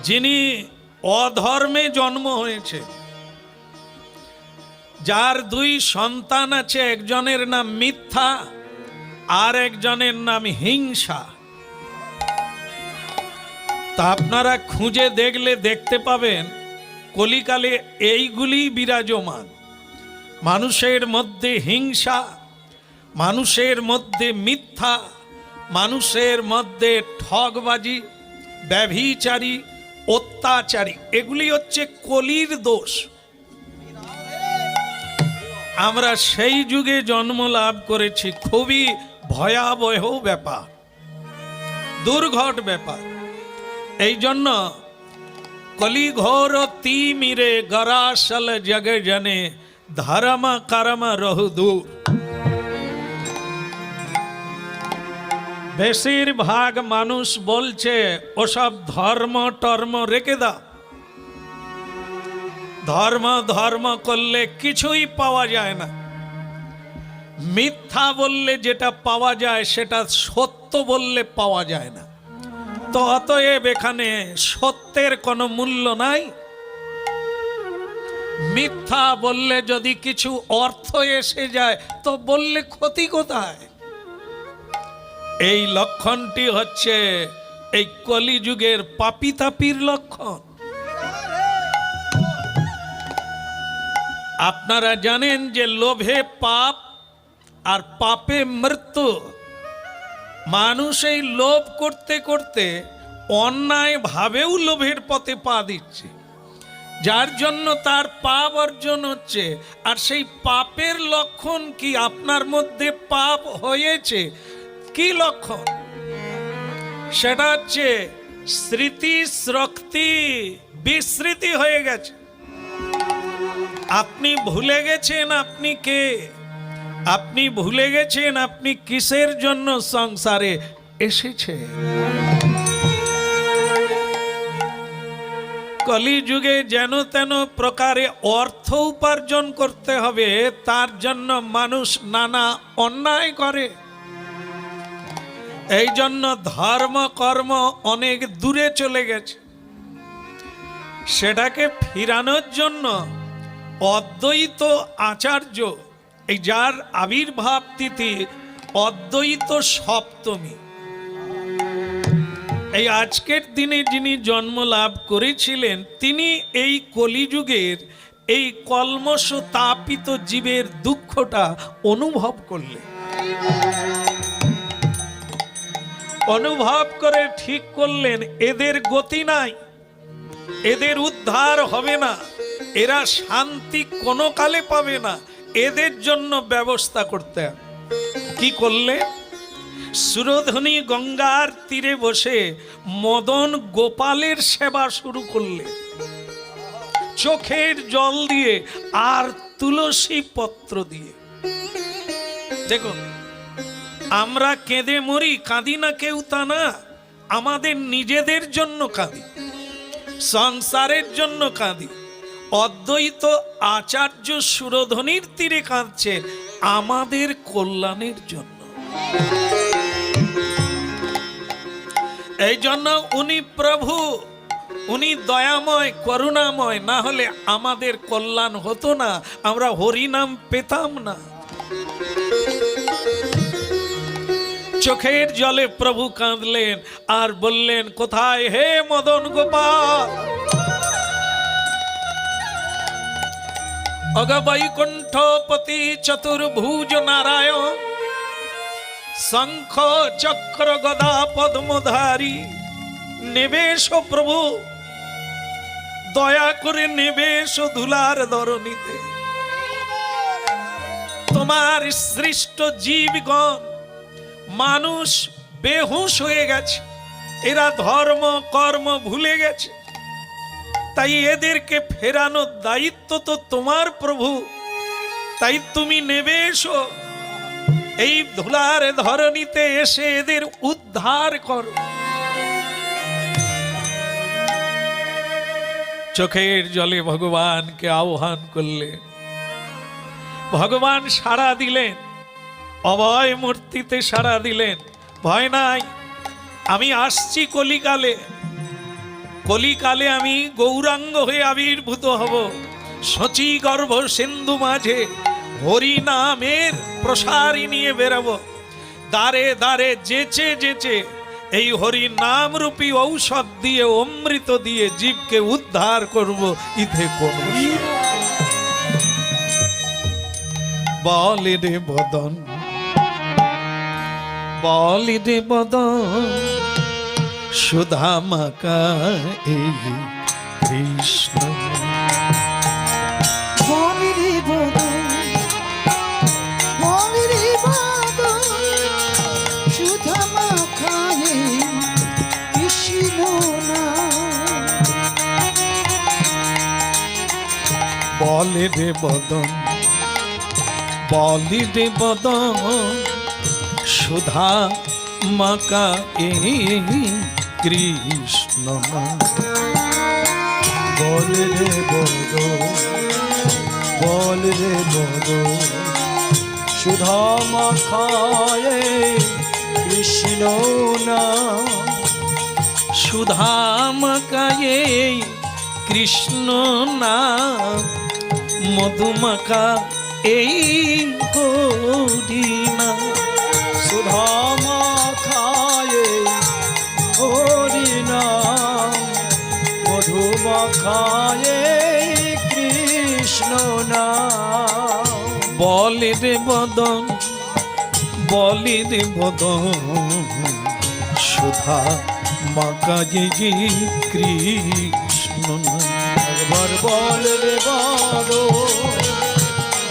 যিনি অধর্মে জন্ম হয়েছে, যার দুই সন্তান আছে, একজনের নাম মিথ্যা আর একজনের নাম হিংসা। তা আপনারা খুঁজে দেখলে দেখতে পাবেন কলিকালে এইগুলি বিরাজমান। মানুষের মধ্যে হিংসা, মানুষের মধ্যে মিথ্যা, মানুষের মধ্যে ঠগবাজি, ব্যভিচারী, অত্যাচারী, এগুলি হচ্ছে কলির দোষ। আমরা সেই যুগে জন্ম লাভ করেছি, খুবই ভয়াবহ ব্যাপার, দুর্ঘট ব্যাপার। এই জন্য কলি ঘোর তিমিরে গরাসল জগে জনে ধর্ম কর্ম রহু দূর। বেশিরভাগ মানুষ বলছে ওসব ধর্ম টর্ম রেখে দাও, ধর্ম ধর্ম করলে কিছুই পাওয়া যায় না, মিথ্যা বললে যেটা পাওয়া যায় সেটা সত্য বললে পাওয়া যায় না। তো অতএব এখানে সত্যের কোনো মূল্য নাই, মিথ্যা বললে যদি কিছু অর্থ এসে যায় তো বললে ক্ষতি কোথায়? এই লক্ষণটি হচ্ছে এই কলিযুগের পাপী তাপীর লক্ষণ। আপনারা জানেন যে লোভে পাপ আর পাপে মৃত্যু। মানুষ এই লোভ করতে করতে অন্যায় ভাবেও লোভের পথে পা দিচ্ছে, যার জন্য তার পাপ অর্জন হচ্ছে। আর সেই পাপের লক্ষণ কি? আপনার মধ্যে পাপ হয়েছে, কি লক্ষণ? সেটা হচ্ছে স্মৃতি শক্তি বিস্মৃতি হয়ে গেছে। আপনি ভুলে গেছেন আপনি কে, আপনি ভুলে গেছেন আপনি কিসের জন্য সংসারে এসেছে। কলিযুগে যেন তেন প্রকারে অর্থ উপার্জন করতে হবে, তার জন্য মানুষ নানা অন্যায় করে। এই জন্য ধর্ম কর্ম অনেক দূরে চলে গেছে। সেটাকে ফিরানোর জন্য অদ্বৈত আচার্য, এই যার আবির্ভাব তিথি অদ্বৈত সপ্তমী, এই আজকের দিনে যিনি জন্ম লাভ করেছিলেন, তিনি এই কলিযুগের এই কলমশ তাপিত জীবের দুঃখটা অনুভব করলেন। অনুভব করে ঠিক করলেন এদের গতি নাই, এদের উদ্ধার হবে না, এরা শান্তি কোনো কালে পাবে না, এদের জন্য ব্যবস্থা করতে হবে। কি করলে? সুরধনী গঙ্গার তীরে বসে মদন গোপালের সেবা শুরু করলে, চোখের জল দিয়ে আর্ত তুলসী পত্র দিয়ে। দেখো, আমরা কেঁদে মরি, কাঁদি না কেউ তা না, আমাদের নিজেদের জন্য কাঁদি, সংসারের জন্য কাঁদি। অদ্বৈত আচার্য সুরধনির তীরে কাঁদছেন আমাদের কল্যাণের জন্য। এই জন্য উনি প্রভু, উনি দয়াময় করুণাময়, না হলে আমাদের কল্যাণ হতো না, আমরা হরিনাম পেতাম না। চোখের জলে প্রভু কাঁদলেন আর বললেন, কোথায় হে মদন গোপাল? অগবৈকুণ্ঠপতি চতুর্ভুজ নারায়ণ, শঙ্খ চক্র গদা পদ্মধারী, নেবেশ প্রভু, দয়া করে নেবেশ ধুলার ধরণীতে। তোমার সৃষ্ট জীবগণ মানুষ বেহুশ হয়ে গেছে, এরা ধর্ম কর্ম ভুলে গেছে, তাই এদেরকে ফেরানোর দায়িত্ব তো তোমার প্রভু। তাই তুমি নেবে এসো, এই ধুলার ধরণীতে এসে এদের উদ্ধার করো। চোখের জলে ভগবানকে আহ্বান করলেন, ভগবান সাড়া দিলেন, অভয় মূর্তিতে সাড়া দিলেন। ভয় নাই, আমি আসছি কলিকালে, কলিকালে আমি গৌরাঙ্গ হয়ে আবির্ভূত হব, শচী গর্ভ সিন্ধু মাঝে হরি নামের প্রসারী নিয়ে বেরাবো। দ্বারে দ্বারে যেচে যেচে এই হরি নাম রূপী ঔষধ দিয়ে, অমৃত দিয়ে জীবকে উদ্ধার করব। ইথে কোন বলে রে বদন, বলে রে বদন, সুধা মাকা এই কৃষ্ণ। বলে রে বদন, বলে রে বদন, সুধা মাখা এই কৃষ্ণ নাম। বলে রে বদন, বলে রে বদন, সুধা মাকা এই কৃষ্ণ। বল রে বদ, বল রে বদ, সুধা মাখায়ে কৃষ্ণ নাম। সুধা মাকা এই কৃষ্ণ নাম, মধুমাখা এই হরি নাম। সুধা মাখায়ে হরি নাম, মধু মাখায়ে কৃষ্ণ নাম। বলে রে বদন, বলে রে বদন, সুধা মাকা এই কৃষ্ণ নাম। একবার বল রে বদ,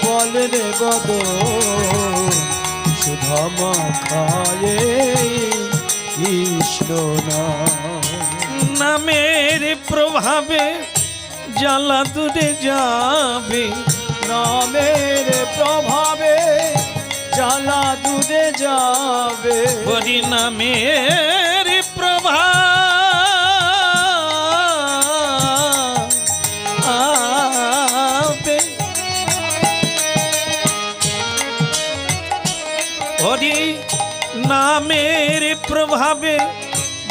বল রে বদ, সুধা মাখায়ে কৃষ্ণ নাম। নামের প্রভাবে জ্বালা দূরে যাবে, নামের প্রভাবে জ্বালা দূরে যাবে। হরি নামের প্রভাবে, হরি নামের প্রভাবে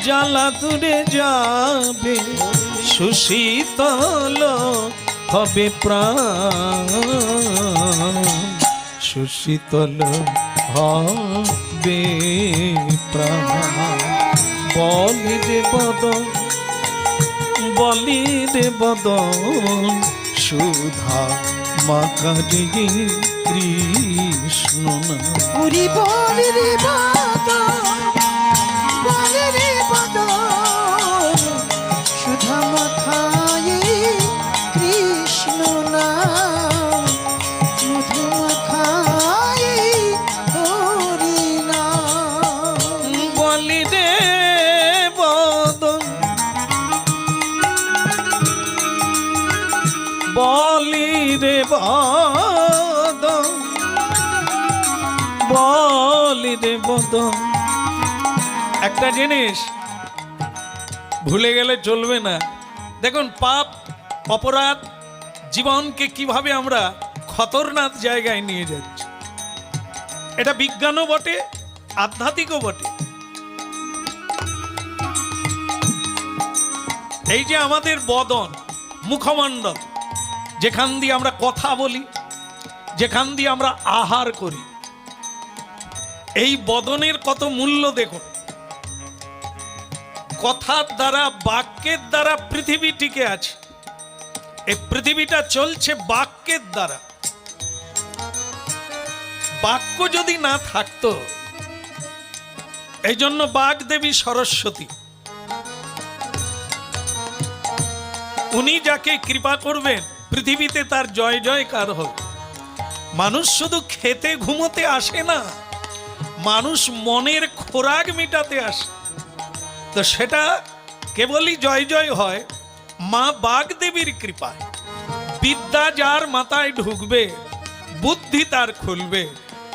জ্বালা দূরে যাবে, সুশীতল হবে প্রাণ, সুশীতল হবে প্রাণ। বলি রে বদন, বলি রে বদন, সুধা মাকারি কৃষ্ণ নাম। হরি বলে রে বদন, বলে রে বদন, সুধা মাখা এই কৃষ্ণ নাম, মধু মাখা এই হরি নাম। বলি রে বদন, বলি রে বদন, বদন। একটা জিনিস ভুলে গেলে চলবে না, দেখুন পাপ অপরাধ জীবনকে কিভাবে আমরা খতরনাক জায়গায় নিয়ে যাচ্ছি। এটা বিজ্ঞানও বটে, আধ্যাত্মিকও বটে। এই যে আমাদের বদন, মুখমণ্ডল, যেখান দিয়ে আমরা কথা বলি, যেখান দিয়ে আমরা আহার করি, এই বদনের কত মূল্য দেখুন। কথার দ্বারা, বাক্যের দ্বারা পৃথিবী টিকে আছে। এই পৃথিবীটা চলছে বাক্যের দ্বারা। বাক্য যদি না থাকতো, এই জন্য বাগদেবী সরস্বতী, উনি যাকে কৃপা করবেন পৃথিবীতে তার জয় জয়কার হোক। মানুষ শুধু খেতে ঘুমোতে আসে না, মানুষ মনের খোরাক মেটাতে আসে। তো সেটা কেবলই জয় জয় হয় মা বাগদেবীর কৃপায়। বিদ্যা যার মাথায় ঢুকবে, বুদ্ধি তার খুলবে,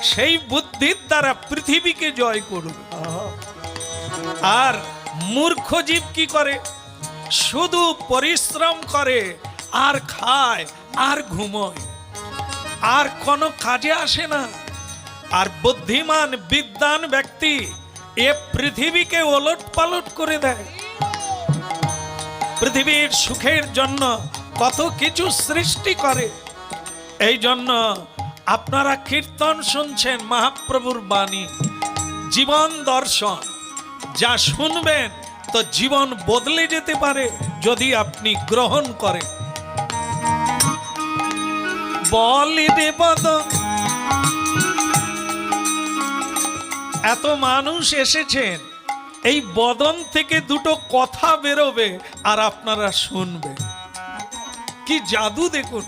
সেই বুদ্ধির দ্বারা পৃথিবীকে জয় করবে। আর মূর্খ জীব কি করে? শুধু পরিশ্রম করে, আর খায়, আর ঘুমোয়, আর কোনো কাজে আসে না। আর বুদ্ধিমান বিদ্বান ব্যক্তি এ পৃথিবীকে ওলট পালট করে দেয়। পৃথিবীর সুখের জন্য কত কিছু সৃষ্টি করে। এই জন্য আপনারা কীর্তন শুনছেন, মহাপ্রভুর বাণী, জীবন দর্শন, যা শুনবেন তো জীবন বদলে যেতে পারে যদি আপনি গ্রহণ করেন। বলি রে বদন, এত মানুষ এসেছেন, এই বদন থেকে দুটো কথা বেরোবে আর আপনারা শুনবেন। কি জাদু দেখুন,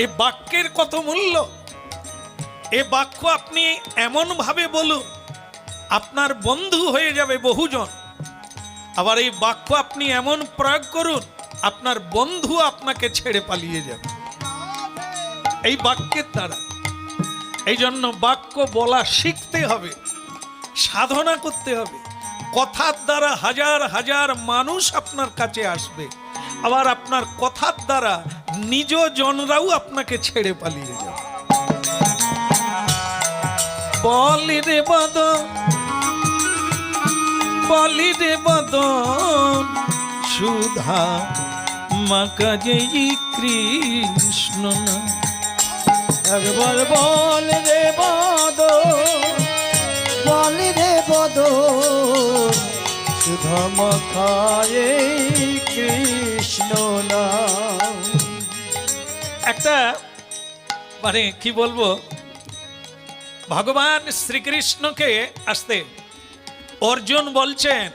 এই বাক্যের কত মূল্য। এ বাক্য আপনি এমন ভাবে বলুন, আপনার বন্ধু হয়ে যাবে বহুজন। আবার এই বাক্য আপনি এমন প্রয়োগ করুন, আপনার বন্ধু আপনাকে ছেড়ে পালিয়ে যাবে এই বাক্যের দ্বারা। এই জন্য বাক্য বলা শিখতে হবে, সাধনা করতে হবে। কথার দ্বারা হাজার হাজার মানুষ আপনার কাছে আসবে, আবার আপনার কথার দ্বারা নিজ জনরাও আপনাকে ছেড়ে পালিয়ে যাবে। বলি রে বদন, বলি রে বদন, সুধা মাকা যেই কৃষ্ণ না। একবার বল রে বদন, বলি রে বদন, সুধা মাখায়ে কৃষ্ণ নাম। একটা মানে কি বলবো, ভগবান শ্রীকৃষ্ণকে আসতে অর্জুন বলছেন,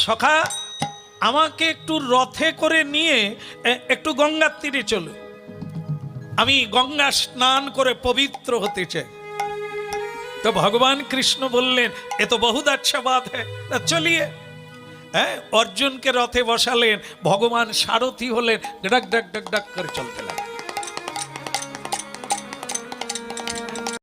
সখা আমাকে একটু রথে করে নিয়ে একটু গঙ্গার তীরে চলো, আমি গঙ্গা স্নান করে পবিত্র হতে চাই। তো ভগবান কৃষ্ণ বললেন, এ তো বহুত আচ্ছা বাত হ্যায়, চলিয়ে। অর্জুনকে রথে বসালেন, ভগবান সারথি হলেন, ডাক ডাক ডাক ডাক করে চলতে লাগলেন।